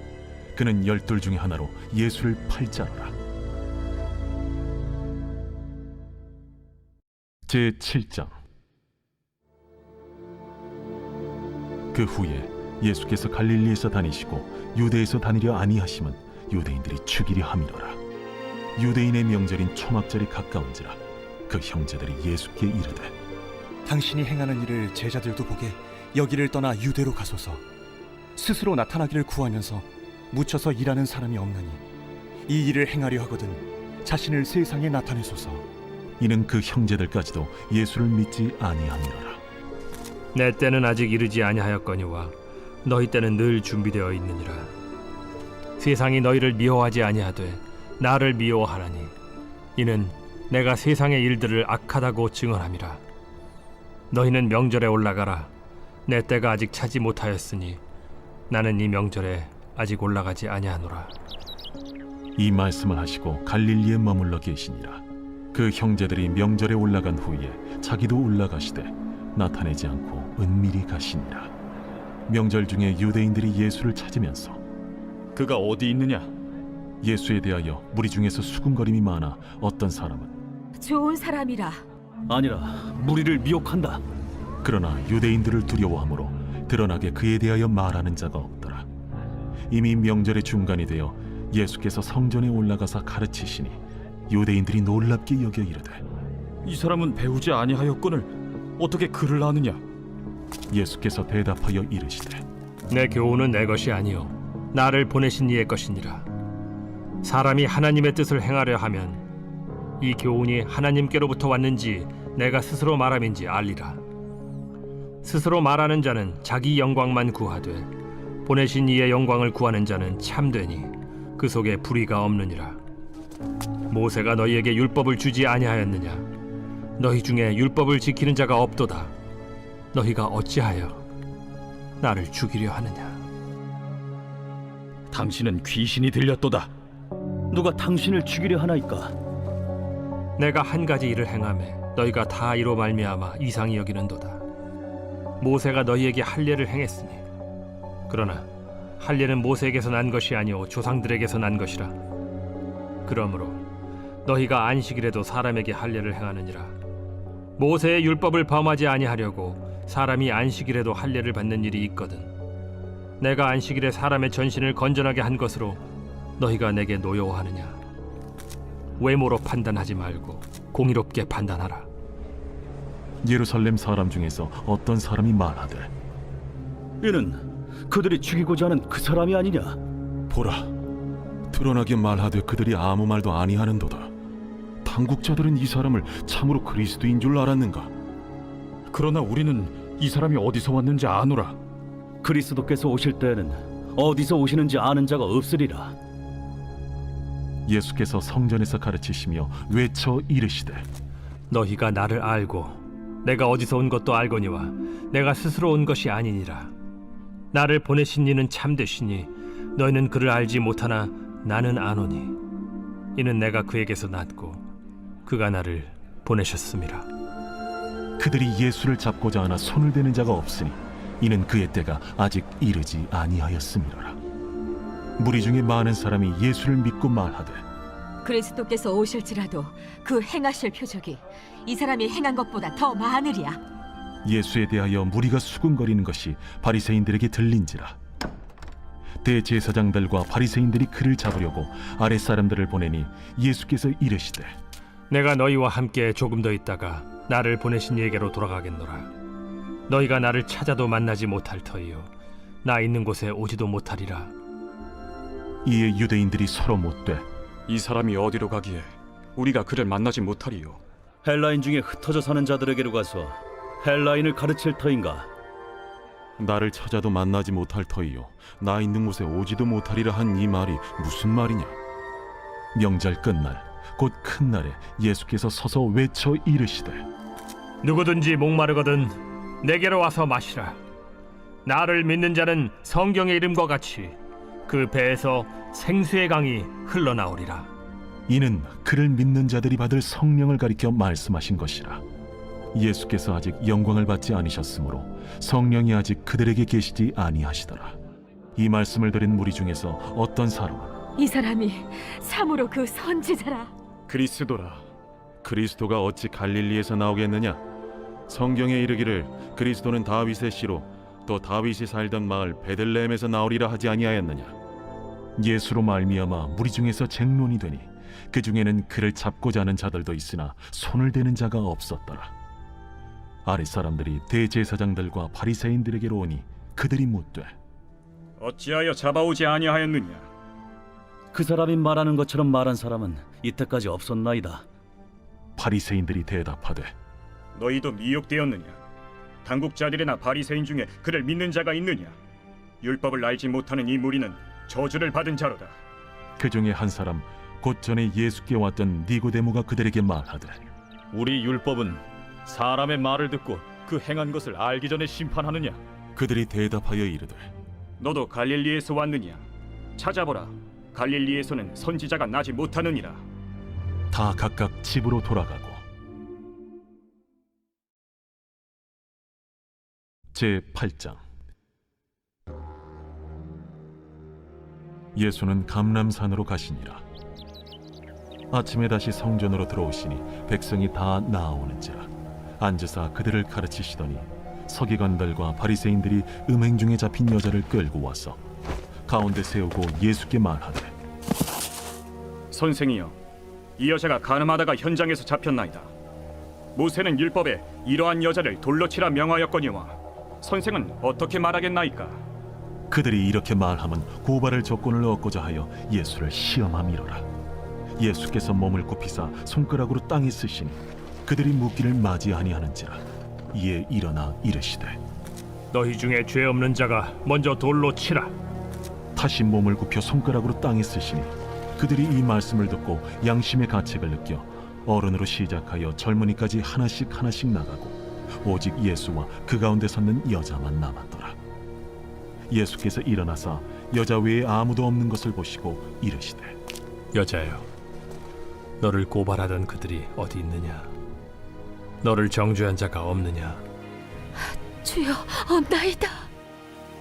그는 12 중에 하나로 예수를 팔자노라. 제7장. 그 후에 예수께서 갈릴리에서 다니시고 유대에서 다니려 아니하심은 유대인들이 죽이려 함이로라. 유대인의 명절인 초막절이 가까운지라. 그 형제들이 예수께 이르되 당신이 행하는 일을 제자들도 보게 여기를 떠나 유대로 가소서. 스스로 나타나기를 구하면서 묻혀서 일하는 사람이 없나니 이 일을 행하려 하거든 자신을 세상에 나타내소서. 이는 그 형제들까지도 예수를 믿지 아니함이로라. 내 때는 아직 이르지 아니하였거니와 너희 때는 늘 준비되어 있느니라. 세상이 너희를 미워하지 아니하되 나를 미워하나니 이는 내가 세상의 일들을 악하다고 증언함이라. 너희는 명절에 올라가라. 내 때가 아직 차지 못하였으니 나는 이 명절에 아직 올라가지 아니하노라. 이 말씀을 하시고 갈릴리에 머물러 계시니라. 그 형제들이 명절에 올라간 후에 자기도 올라가시되 나타내지 않고 은밀히 가시니라. 명절 중에 유대인들이 예수를 찾으면서 그가 어디 있느냐? 예수에 대하여 무리 중에서 수군거림이 많아 어떤 사람은 좋은 사람이라. 아니라 무리를 미혹한다. 그러나 유대인들을 두려워하므로 드러나게 그에 대하여 말하는 자가 없더라. 이미 명절의 중간이 되어 예수께서 성전에 올라가사 가르치시니 유대인들이 놀랍게 여겨 이르되 이 사람은 배우지 아니하였거늘 어떻게 그를 아느냐? 예수께서 대답하여 이르시되 내 교훈은 내 것이 아니요 나를 보내신 이의 것이니라. 사람이 하나님의 뜻을 행하려 하면 이 교훈이 하나님께로부터 왔는지 내가 스스로 말함인지 알리라. 스스로 말하는 자는 자기 영광만 구하되 보내신 이의 영광을 구하는 자는 참되니 그 속에 불의가 없느니라. 모세가 너희에게 율법을 주지 아니하였느냐? 너희 중에 율법을 지키는 자가 없도다. 너희가 어찌하여 나를 죽이려 하느냐? 당신은 귀신이 들렸도다. 누가 당신을 죽이려 하나이까? 내가 한 가지 일을 행하매 너희가 다 이로 말미암아 이상히 여기는도다. 모세가 너희에게 할례를 행했으니 그러나 할례는 모세에게서 난 것이 아니오 조상들에게서 난 것이라. 그러므로 너희가 안식일에도 사람에게 할례를 행하느니라. 모세의 율법을 범하지 아니하려고 사람이 안식일에도 할례를 받는 일이 있거든. 내가 안식일에 사람의 전신을 건전하게 한 것으로 너희가 내게 노여워하느냐? 외모로 판단하지 말고 공의롭게 판단하라. 예루살렘 사람 중에서 어떤 사람이 말하되 이는 그들이 죽이고자 하는 그 사람이 아니냐? 보라, 드러나게 말하되 그들이 아무 말도 아니하는도다. 당국자들은 이 사람을 참으로 그리스도인 줄 알았는가? 그러나 우리는 이 사람이 어디서 왔는지 아노라. 그리스도께서 오실 때에는 어디서 오시는지 아는 자가 없으리라. 예수께서 성전에서 가르치시며 외쳐 이르시되 너희가 나를 알고 내가 어디서 온 것도 알거니와 내가 스스로 온 것이 아니니라. 나를 보내신 이는 참되시니 너희는 그를 알지 못하나 나는 아노니 이는 내가 그에게서 났고 그가 나를 보내셨음이라. 그들이 예수를 잡고자 하나 손을 대는 자가 없으니 이는 그의 때가 아직 이르지 아니하였음이로라. 무리 중에 많은 사람이 예수를 믿고 말하되 그리스도께서 오실지라도 그 행하실 표적이 이 사람이 행한 것보다 더 많으리야. 예수에 대하여 무리가 수군거리는 것이 바리새인들에게 들린지라. 대제사장들과 바리새인들이 그를 잡으려고 아랫사람들을 보내니 예수께서 이르시되 내가 너희와 함께 조금 더 있다가 나를 보내신 이에게로 돌아가겠노라. 너희가 나를 찾아도 만나지 못할 터이요 나 있는 곳에 오지도 못하리라. 이에 유대인들이 서로 묻되 이 사람이 어디로 가기에 우리가 그를 만나지 못하리요? 헬라인 중에 흩어져 사는 자들에게로 가서 헬라인을 가르칠 터인가? 나를 찾아도 만나지 못할 터이요 나 있는 곳에 오지도 못하리라 한 이 말이 무슨 말이냐? 명절 끝날 곧 큰 날에 예수께서 서서 외쳐 이르시되 누구든지 목마르거든 내게로 와서 마시라. 나를 믿는 자는 성경의 이름과 같이 그 배에서 생수의 강이 흘러나오리라. 이는 그를 믿는 자들이 받을 성령을 가리켜 말씀하신 것이라. 예수께서 아직 영광을 받지 않으셨으므로 성령이 아직 그들에게 계시지 아니하시더라. 이 말씀을 들은 무리 중에서 어떤 사람은 이 사람이 참으로 그 선지자라. 그리스도라. 그리스도가 어찌 갈릴리에서 나오겠느냐? 성경에 이르기를 그리스도는 다윗의 씨로 또 다윗이 살던 마을 베들레헴에서 나오리라 하지 아니하였느냐? 예수로 말미암아 무리 중에서 쟁론이 되니 그 중에는 그를 잡고자 하는 자들도 있으나 손을 대는 자가 없었더라. 아랫 사람들이 대제사장들과 바리새인들에게로 오니 그들이 묻되 어찌하여 잡아오지 아니하였느냐? 그 사람이 말하는 것처럼 말한 사람은 이때까지 없었나이다. 바리새인들이 대답하되 너희도 미혹되었느냐? 당국자들이나 바리새인 중에 그를 믿는 자가 있느냐? 율법을 알지 못하는 이 무리는 저주를 받은 자로다. 그 중에 한 사람 곧 전에 예수께 왔던 니고데모가 그들에게 말하되 우리 율법은 사람의 말을 듣고 그 행한 것을 알기 전에 심판하느냐? 그들이 대답하여 이르되 너도 갈릴리에서 왔느냐? 찾아보라. 갈릴리에서는 선지자가 나지 못하느니라. 다 각각 집으로 돌아가고 제8장 예수는 감람산으로 가시니라. 아침에 다시 성전으로 들어오시니 백성이 다 나아오는지라. 앉으사 그들을 가르치시더니 서기관들과 바리새인들이 음행 중에 잡힌 여자를 끌고 와서 가운데 세우고 예수께 말하되 선생이여, 이 여자가 간음하다가 현장에서 잡혔나이다. 모세는 율법에 이러한 여자를 돌로 치라 명하였거니와 선생은 어떻게 말하겠나이까? 그들이 이렇게 말하면 고발할 조건을 얻고자 하여 예수를 시험함이로라. 예수께서 몸을 굽히사 손가락으로 땅에 쓰시니 그들이 묻기를 맞이하니하는지라. 이에 일어나 이르시되 너희 중에 죄 없는 자가 먼저 돌로 치라. 다시 몸을 굽혀 손가락으로 땅에 쓰시니 그들이 이 말씀을 듣고 양심의 가책을 느껴 어른으로 시작하여 젊은이까지 하나씩 나가고 오직 예수와 그 가운데 섰는 여자만 남았더라. 예수께서 일어나사 여자 외에 아무도 없는 것을 보시고 이르시되 여자여, 너를 고발하던 그들이 어디 있느냐? 너를 정죄한 자가 없느냐? 주여, 없나이다.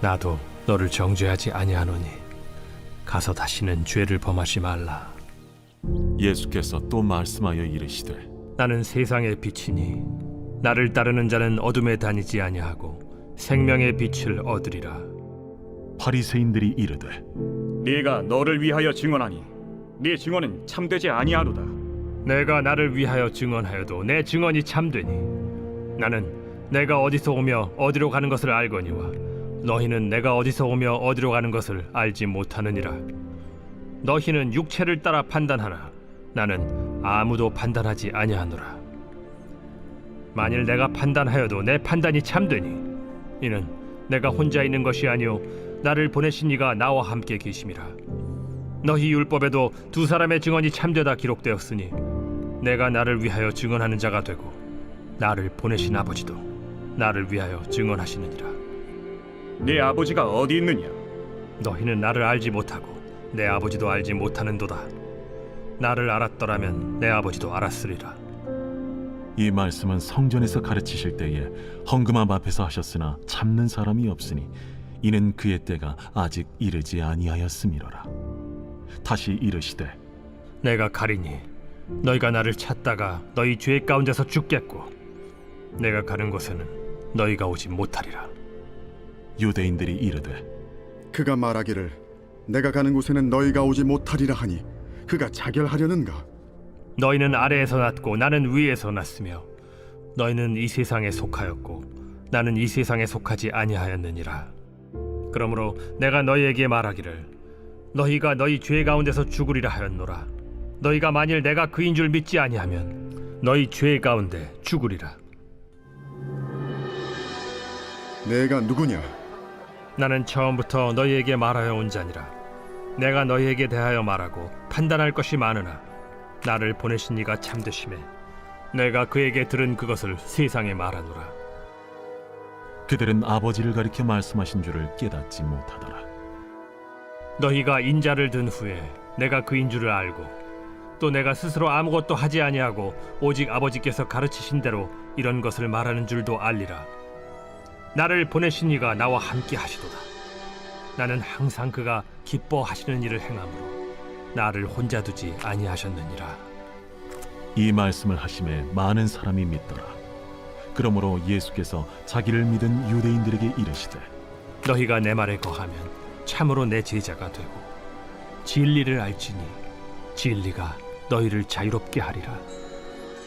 나도 너를 정죄하지 아니하노니 가서 다시는 죄를 범하지 말라. 예수께서 또 말씀하여 이르시되 나는 세상의 빛이니 나를 따르는 자는 어둠에 다니지 아니하고 생명의 빛을 얻으리라. 바리새인들이 이르되 네가 너를 위하여 증언하니 네 증언은 참되지 아니하로다. 내가 나를 위하여 증언하여도 내 증언이 참되니 나는 내가 어디서 오며 어디로 가는 것을 알거니와 너희는 내가 어디서 오며 어디로 가는 것을 알지 못하느니라. 너희는 육체를 따라 판단하나 나는 아무도 판단하지 아니하노라. 만일 내가 판단하여도 내 판단이 참되니 이는 내가 혼자 있는 것이 아니요 나를 보내신 이가 나와 함께 계심이라. 너희 율법에도 두 사람의 증언이 참되다 기록되었으니 내가 나를 위하여 증언하는 자가 되고 나를 보내신 아버지도 나를 위하여 증언하시느니라. 네 아버지가 어디 있느냐? 너희는 나를 알지 못하고 내 아버지도 알지 못하는도다. 나를 알았더라면 내 아버지도 알았으리라. 이 말씀은 성전에서 가르치실 때에 헌금함 앞에서 하셨으나 참는 사람이 없으니 이는 그의 때가 아직 이르지 아니하였음이로라. 다시 이르시되 내가 가리니 너희가 나를 찾다가 너희 죄 가운데서 죽겠고 내가 가는 곳에는 너희가 오지 못하리라. 유대인들이 이르되 그가 말하기를 내가 가는 곳에는 너희가 오지 못하리라 하니 그가 자결하려는가? 너희는 아래에서 났고 나는 위에서 났으며 너희는 이 세상에 속하였고 나는 이 세상에 속하지 아니하였느니라. 그러므로 내가 너희에게 말하기를 너희가 너희 죄 가운데서 죽으리라 하였노라. 너희가 만일 내가 그인 줄 믿지 아니하면 너희 죄 가운데 죽으리라. 내가 누구냐? 나는 처음부터 너희에게 말하여 온 자니라. 내가 너희에게 대하여 말하고 판단할 것이 많으나 나를 보내신 이가 참되심에 내가 그에게 들은 그것을 세상에 말하노라. 그들은 아버지를 가리켜 말씀하신 줄을 깨닫지 못하더라. 너희가 인자를 든 후에 내가 그인 줄을 알고 또 내가 스스로 아무것도 하지 아니하고 오직 아버지께서 가르치신 대로 이런 것을 말하는 줄도 알리라. 나를 보내신 이가 나와 함께 하시도다. 나는 항상 그가 기뻐하시는 일을 행함으로 나를 혼자 두지 아니하셨느니라. 이 말씀을 하심에 많은 사람이 믿더라. 그러므로 예수께서 자기를 믿은 유대인들에게 이르시되 너희가 내 말에 거하면 참으로 내 제자가 되고 진리를 알지니 진리가 너희를 자유롭게 하리라.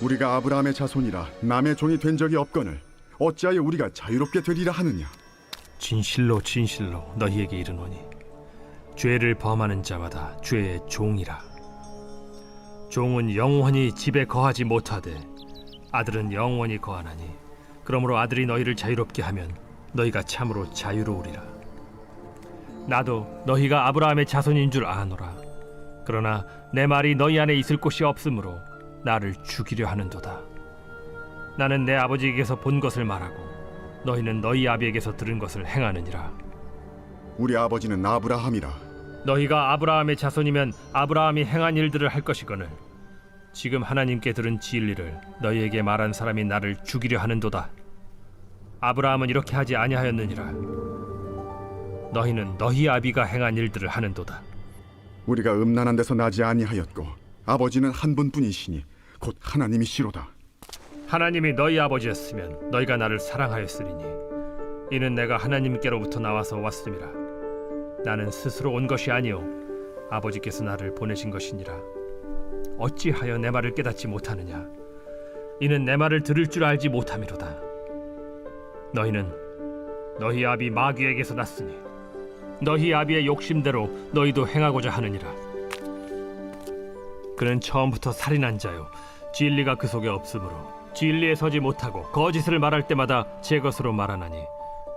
우리가 아브라함의 자손이라 남의 종이 된 적이 없거늘 어찌하여 우리가 자유롭게 되리라 하느냐? 진실로 진실로 너희에게 이르노니 죄를 범하는 자마다 죄의 종이라. 종은 영원히 집에 거하지 못하되 아들은 영원히 거하나니 그러므로 아들이 너희를 자유롭게 하면 너희가 참으로 자유로우리라. 나도 너희가 아브라함의 자손인 줄 아노라. 그러나 내 말이 너희 안에 있을 곳이 없으므로 나를 죽이려 하는도다. 나는 내 아버지에게서 본 것을 말하고 너희는 너희 아비에게서 들은 것을 행하느니라. 우리 아버지는 아브라함이라. 너희가 아브라함의 자손이면 아브라함이 행한 일들을 할 것이거늘 지금 하나님께 들은 진리를 너희에게 말한 사람이 나를 죽이려 하는도다. 아브라함은 이렇게 하지 아니하였느니라. 너희는 너희 아비가 행한 일들을 하는도다. 우리가 음란한 데서 나지 아니하였고 아버지는 한 분뿐이시니 곧 하나님이시로다. 하나님이 너희 아버지였으면 너희가 나를 사랑하였으리니 이는 내가 하나님께로부터 나와서 왔음이라. 나는 스스로 온 것이 아니요 아버지께서 나를 보내신 것이니라. 어찌하여 내 말을 깨닫지 못하느냐? 이는 내 말을 들을 줄 알지 못함이로다. 너희는 너희 아비 마귀에게서 났으니 너희 아비의 욕심대로 너희도 행하고자 하느니라. 그는 처음부터 살인한 자요 진리가 그 속에 없으므로 진리에 서지 못하고 거짓을 말할 때마다 제 것으로 말하나니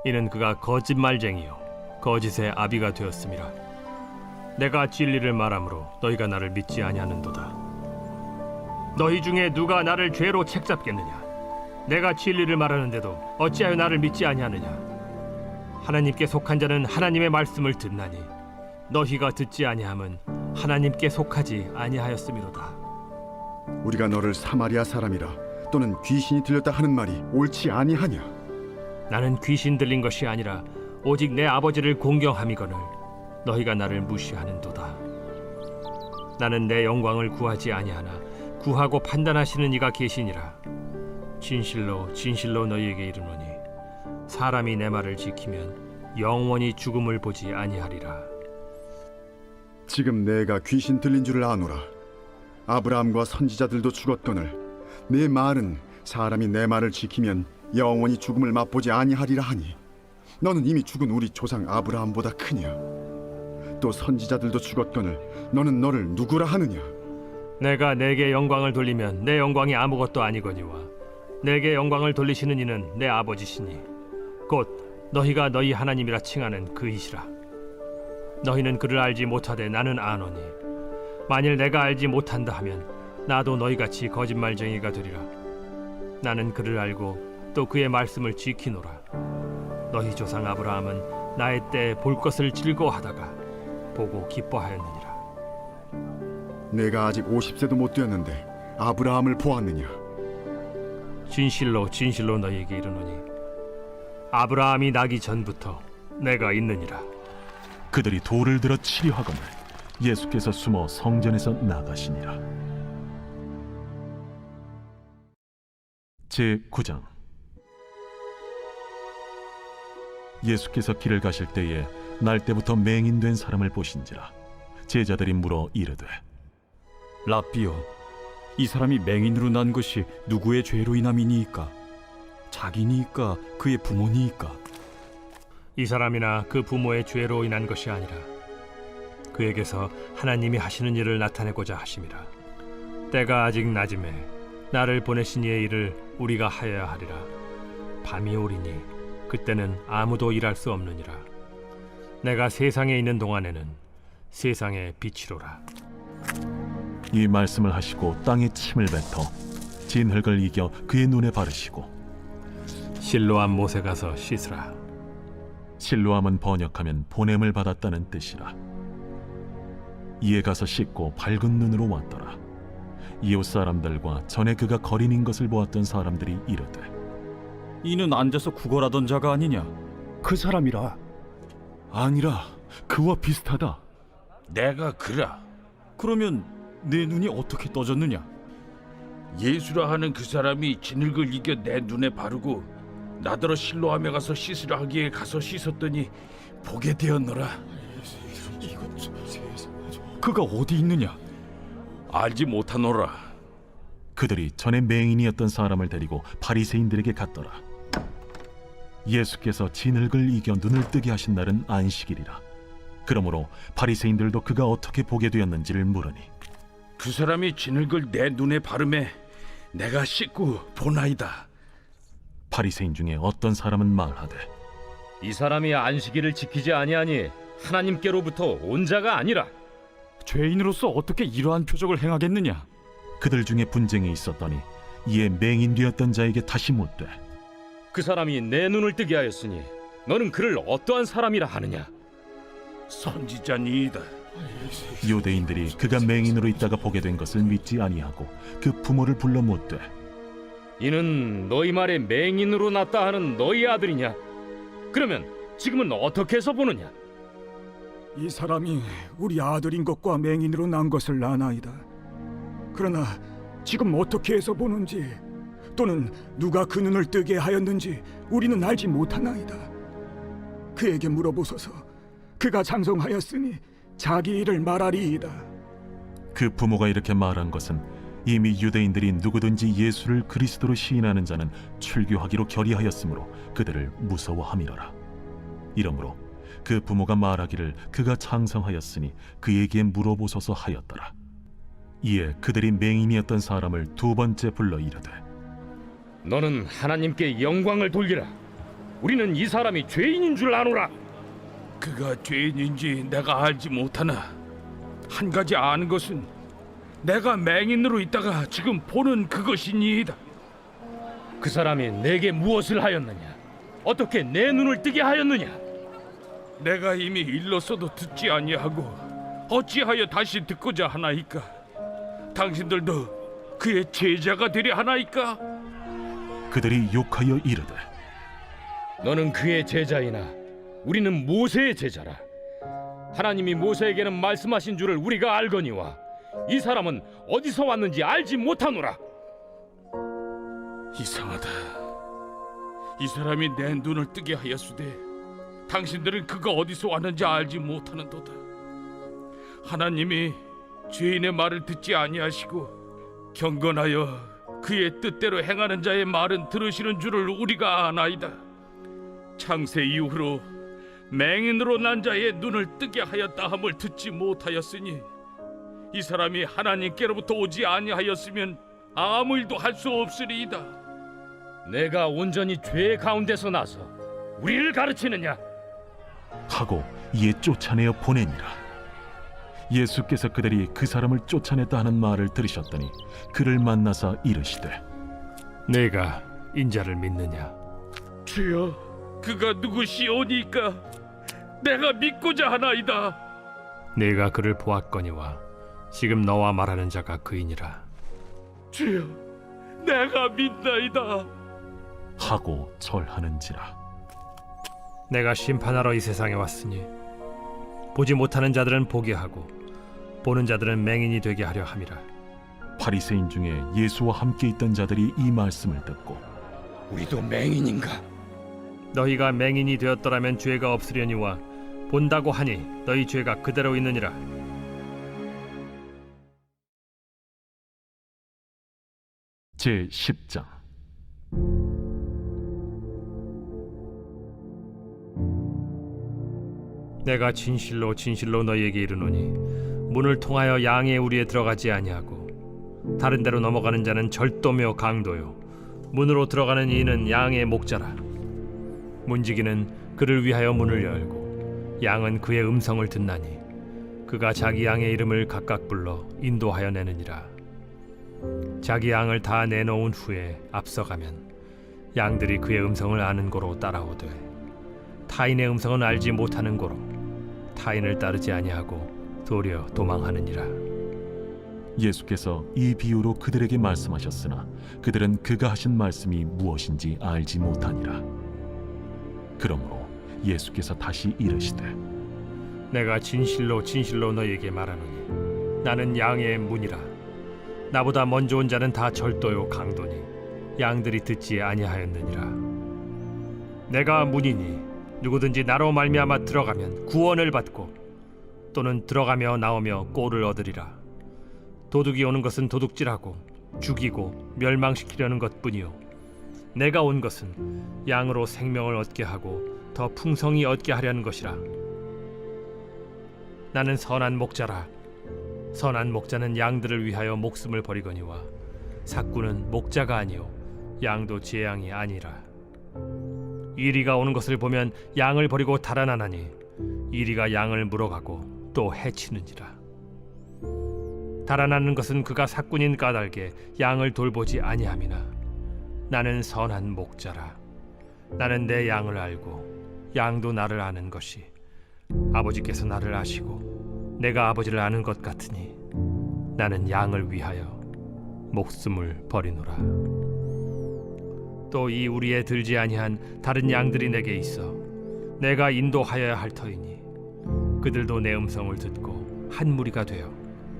이는 그가 거짓말쟁이요 거짓의 아비가 되었음이라. 내가 진리를 말함으로 너희가 나를 믿지 아니하는도다. 너희 중에 누가 나를 죄로 책잡겠느냐? 내가 진리를 말하는데도 어찌하여 나를 믿지 아니하느냐? 하나님께 속한 자는 하나님의 말씀을 듣나니 너희가 듣지 아니함은 하나님께 속하지 아니하였음이로다. 우리가 너를 사마리아 사람이라 또는 귀신이 들렸다 하는 말이 옳지 아니하냐? 나는 귀신 들린 것이 아니라 오직 내 아버지를 공경함이거늘 너희가 나를 무시하는도다. 나는 내 영광을 구하지 아니하나 구하고 판단하시는 이가 계시니라. 진실로 진실로 너희에게 이르노니 사람이 내 말을 지키면 영원히 죽음을 보지 아니하리라. 지금 내가 귀신 들린 줄을 아노라. 아브라함과 선지자들도 죽었거늘 내 말은 사람이 내 말을 지키면 영원히 죽음을 맛보지 아니하리라 하니 너는 이미 죽은 우리 조상 아브라함보다 크냐? 또 선지자들도 죽었거늘 너는 너를 누구라 하느냐? 내가 내게 영광을 돌리면 내 영광이 아무것도 아니거니와 내게 영광을 돌리시는 이는 내 아버지시니 곧 너희가 너희 하나님이라 칭하는 그이시라. 너희는 그를 알지 못하되 나는 아노니 만일 내가 알지 못한다 하면 나도 너희같이 거짓말쟁이가 되리라. 나는 그를 알고 또 그의 말씀을 지키노라. 너희 조상 아브라함은 나의 때에 볼 것을 즐거워하다가 보고 기뻐하였느니라. 내가 아직 50세도 못 되었는데 아브라함을 보았느냐? 진실로 진실로 너희에게 이르노니 아브라함이 나기 전부터 내가 있느니라. 그들이 돌을 들어 치려 하거늘 예수께서 숨어 성전에서 나가시니라. 제9장. 예수께서 길을 가실 때에 날 때부터 맹인된 사람을 보신지라. 제자들이 물어 이르되 라삐요, 이 사람이 맹인으로 난 것이 누구의 죄로 인함이니이까? 자기니이까 그의 부모니이까? 이 사람이나 그 부모의 죄로 인한 것이 아니라 그에게서 하나님이 하시는 일을 나타내고자 하심이라. 때가 아직 낮음에 나를 보내신 이의 일을 우리가 하여야 하리라. 밤이 오리니 그때는 아무도 일할 수 없느니라. 내가 세상에 있는 동안에는 세상의 빛이로라. 이 말씀을 하시고 땅에 침을 뱉어 진흙을 이겨 그의 눈에 바르시고 실로암 못에 가서 씻으라. 실로암은 번역하면 보냄을 받았다는 뜻이라. 이에 가서 씻고 밝은 눈으로 왔더라. 이웃 사람들과 전에 그가 거린인 것을 보았던 사람들이 이르되 이는 앉아서 구걸하던 자가 아니냐? 그 사람이라. 아니라 그와 비슷하다. 내가 그라. 그러면 내 눈이 어떻게 떠졌느냐? 예수라 하는 그 사람이 진흙을 이겨 내 눈에 바르고 나더러 실로암에 가서 씻으라 하기에 가서 씻었더니 보게 되었노라. 그가 어디 있느냐? 알지 못하노라. 그들이 전에 맹인이었던 사람을 데리고 바리새인들에게 갔더라. 예수께서 진흙을 이겨 눈을 뜨게 하신 날은 안식일이라. 그러므로 바리새인들도 그가 어떻게 보게 되었는지를 물으니 그 사람이 진흙을 내 눈에 바르매 내가 씻고 보나이다. 바리새인 중에 어떤 사람은 말하되 이 사람이 안식일을 지키지 아니하니 하나님께로부터 온 자가 아니라. 죄인으로서 어떻게 이러한 표적을 행하겠느냐? 그들 중에 분쟁이 있었더니 이에 맹인 되었던 자에게 다시 묻되 그 사람이 내 눈을 뜨게 하였으니 너는 그를 어떠한 사람이라 하느냐? 선지자니이다. 유대인들이 그가 맹인으로 있다가 보게 된 것을 믿지 아니하고 그 부모를 불러 묻되 이는 너희 말에 맹인으로 났다 하는 너희 아들이냐? 그러면 지금은 어떻게 해서 보느냐? 이 사람이 우리 아들인 것과 맹인으로 난 것을 아나이다. 그러나 지금 어떻게 해서 보는지 또는 누가 그 눈을 뜨게 하였는지 우리는 알지 못하나이다. 그에게 물어보소서. 그가 장성하였으니 자기 일을 말하리이다. 그 부모가 이렇게 말한 것은 이미 유대인들이 누구든지 예수를 그리스도로 시인하는 자는 출교하기로 결의하였으므로 그들을 무서워함이로라. 이러므로 그 부모가 말하기를 그가 장성하였으니 그에게 물어보소서 하였더라. 이에 그들이 맹인이었던 사람을 두 번째 불러 이르되 너는 하나님께 영광을 돌리라. 우리는 이 사람이 죄인인 줄 아노라. 그가 죄인인지 내가 알지 못하나 한 가지 아는 것은 내가 맹인으로 있다가 지금 보는 그것이니이다. 그 사람이 내게 무엇을 하였느냐? 어떻게 내 눈을 뜨게 하였느냐? 내가 이미 일렀어도 듣지 아니하고 어찌하여 다시 듣고자 하나이까? 당신들도 그의 제자가 되려 하나이까? 그들이 욕하여 이르되 너는 그의 제자이나 우리는 모세의 제자라. 하나님이 모세에게는 말씀하신 줄을 우리가 알거니와 이 사람은 어디서 왔는지 알지 못하노라. 이상하다. 이 사람이 내 눈을 뜨게 하였으되 당신들은 그가 어디서 왔는지 알지 못하는도다. 하나님이 죄인의 말을 듣지 아니하시고 경건하여 그의 뜻대로 행하는 자의 말은 들으시는 줄을 우리가 아나이다. 창세 이후로 맹인으로 난 자의 눈을 뜨게 하였다 함을 듣지 못하였으니 이 사람이 하나님께로부터 오지 아니하였으면 아무 일도 할 수 없으리이다. 내가 온전히 죄 가운데서 나서 우리를 가르치느냐? 하고 이에 쫓아내어 보내니라. 예수께서 그들이 그 사람을 쫓아냈다 하는 말을 들으셨더니 그를 만나사 이르시되 내가 인자를 믿느냐? 주여, 그가 누구시오니까 내가 믿고자 하나이다. 내가 그를 보았거니와 지금 너와 말하는 자가 그이니라. 주여, 내가 믿나이다. 하고 절하는지라. 내가 심판하러 이 세상에 왔으니 보지 못하는 자들은 보게 하고 보는 자들은 맹인이 되게 하려 함이라. 바리새인 중에 예수와 함께 있던 자들이 이 말씀을 듣고 우리도 맹인인가? 너희가 맹인이 되었더라면 죄가 없으려니와 본다고 하니 너희 죄가 그대로 있느니라. 제10장 내가 진실로 진실로 너희에게 이르노니 문을 통하여 양의 우리에 들어가지 아니하고 다른 데로 넘어가는 자는 절도며 강도요 문으로 들어가는 이는 양의 목자라. 문지기는 그를 위하여 문을 열고 양은 그의 음성을 듣나니 그가 자기 양의 이름을 각각 불러 인도하여 내느니라. 자기 양을 다 내놓은 후에 앞서가면 양들이 그의 음성을 아는 고로 따라오되 타인의 음성은 알지 못하는 고로 타인을 따르지 아니하고 도리어 도망하느니라. 예수께서 이 비유로 그들에게 말씀하셨으나 그들은 그가 하신 말씀이 무엇인지 알지 못하니라. 그러므로 예수께서 다시 이르시되 내가 진실로 진실로 너희에게 말하노니 나는 양의 문이라. 나보다 먼저 온 자는 다 절도요 강도니 양들이 듣지 아니하였느니라. 내가 문이니 누구든지 나로 말미암아 들어가면 구원을 받고 또는 들어가며 나오며 꼴을 얻으리라. 도둑이 오는 것은 도둑질하고 죽이고 멸망시키려는 것뿐이요 내가 온 것은 양으로 생명을 얻게 하고 더 풍성히 얻게 하려는 것이라. 나는 선한 목자라. 선한 목자는 양들을 위하여 목숨을 버리거니와 삭구는 목자가 아니요 양도 제 양이 아니라. 이리가 오는 것을 보면 양을 버리고 달아나나니 이리가 양을 물어가고 또 해치느니라. 달아나는 것은 그가 삭군인 까닭에 양을 돌보지 아니함이나 나는 선한 목자라. 나는 내 양을 알고 양도 나를 아는 것이 아버지께서 나를 아시고 내가 아버지를 아는 것 같으니 나는 양을 위하여 목숨을 버리노라. 또 이 우리에 들지 아니한 다른 양들이 내게 있어 내가 인도하여야 할 터이니 그들도 내 음성을 듣고 한 무리가 되어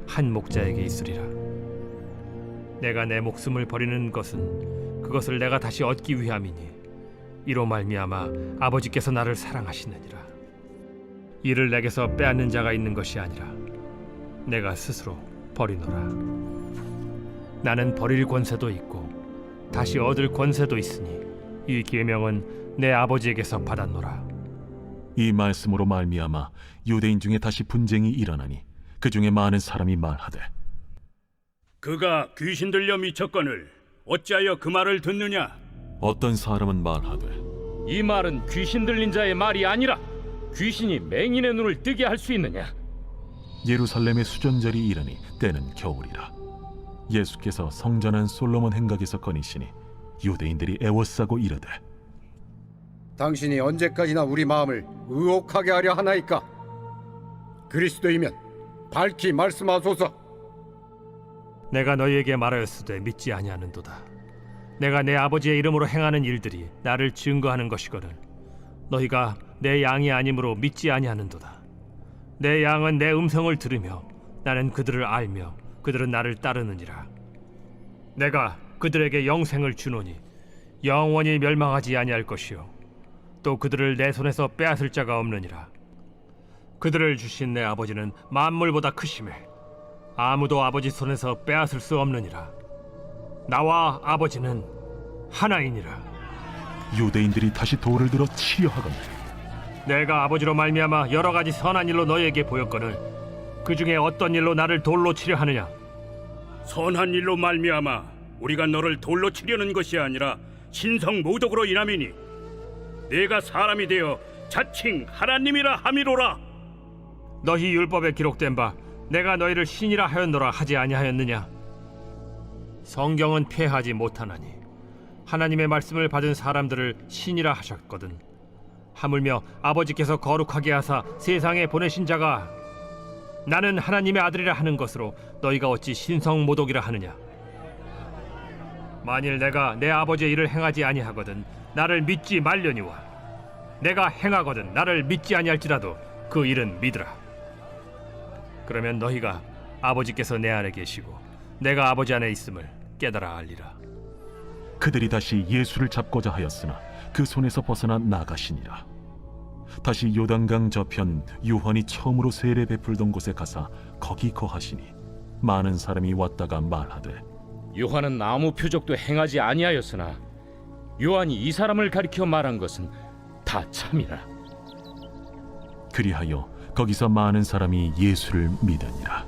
한 목자에게 있으리라. 내가 내 목숨을 버리는 것은 그것을 내가 다시 얻기 위함이니 이로 말미암아 아버지께서 나를 사랑하시느니라. 이를 내게서 빼앗는 자가 있는 것이 아니라 내가 스스로 버리노라. 나는 버릴 권세도 있고 다시 얻을 권세도 있으니 이 계명은 내 아버지에게서 받았노라. 이 말씀으로 말미암아 유대인 중에 다시 분쟁이 일어나니 그 중에 많은 사람이 말하되 그가 귀신 들려 미쳤거늘 어찌하여 그 말을 듣느냐? 어떤 사람은 말하되 이 말은 귀신 들린 자의 말이 아니라 귀신이 맹인의 눈을 뜨게 할 수 있느냐? 예루살렘의 수전절이 이르니 때는 겨울이라. 예수께서 성전한 솔로몬 행각에서 거니시니 유대인들이 애워싸고 이르되 당신이 언제까지나 우리 마음을 의혹하게 하려 하나이까? 그리스도이면 밝히 말씀하소서. 내가 너희에게 말하였으되 믿지 아니하는도다. 내가 내 아버지의 이름으로 행하는 일들이 나를 증거하는 것이거든 너희가 내 양이 아니므로 믿지 아니하는도다. 내 양은 내 음성을 들으며 나는 그들을 알며 그들은 나를 따르느니라. 내가 그들에게 영생을 주노니 영원히 멸망하지 아니할 것이요 또 그들을 내 손에서 빼앗을 자가 없느니라. 그들을 주신 내 아버지는 만물보다 크심에 아무도 아버지 손에서 빼앗을 수 없느니라. 나와 아버지는 하나이니라. 유대인들이 다시 돌을 들어 치려 하거늘 내가 아버지로 말미암아 여러 가지 선한 일로 너희에게 보였거늘 그 중에 어떤 일로 나를 돌로 치려 하느냐? 선한 일로 말미암아 우리가 너를 돌로 치려는 것이 아니라 신성 모독으로 인함이니 내가 사람이 되어 자칭 하나님이라 함이로라. 너희 율법에 기록된 바 내가 너희를 신이라 하였노라 하지 아니하였느냐? 성경은 폐하지 못하나니 하나님의 말씀을 받은 사람들을 신이라 하셨거든 하물며 아버지께서 거룩하게 하사 세상에 보내신 자가 나는 하나님의 아들이라 하는 것으로 너희가 어찌 신성 모독이라 하느냐? 만일 내가 내 아버지의 일을 행하지 아니하거든 나를 믿지 말려니와 내가 행하거든 나를 믿지 아니할지라도 그 일은 믿으라. 그러면 너희가 아버지께서 내 안에 계시고 내가 아버지 안에 있음을 깨달아 알리라. 그들이 다시 예수를 잡고자 하였으나 그 손에서 벗어나 나가시니라. 다시 요단강 저편 요한이 처음으로 세례 베풀던 곳에 가사 거기 거하시니 많은 사람이 왔다가 말하되 요한은 아무 표적도 행하지 아니하였으나 요한이 이 사람을 가리켜 말한 것은 다 참이라. 그리하여 거기서 많은 사람이 예수를 믿으니라.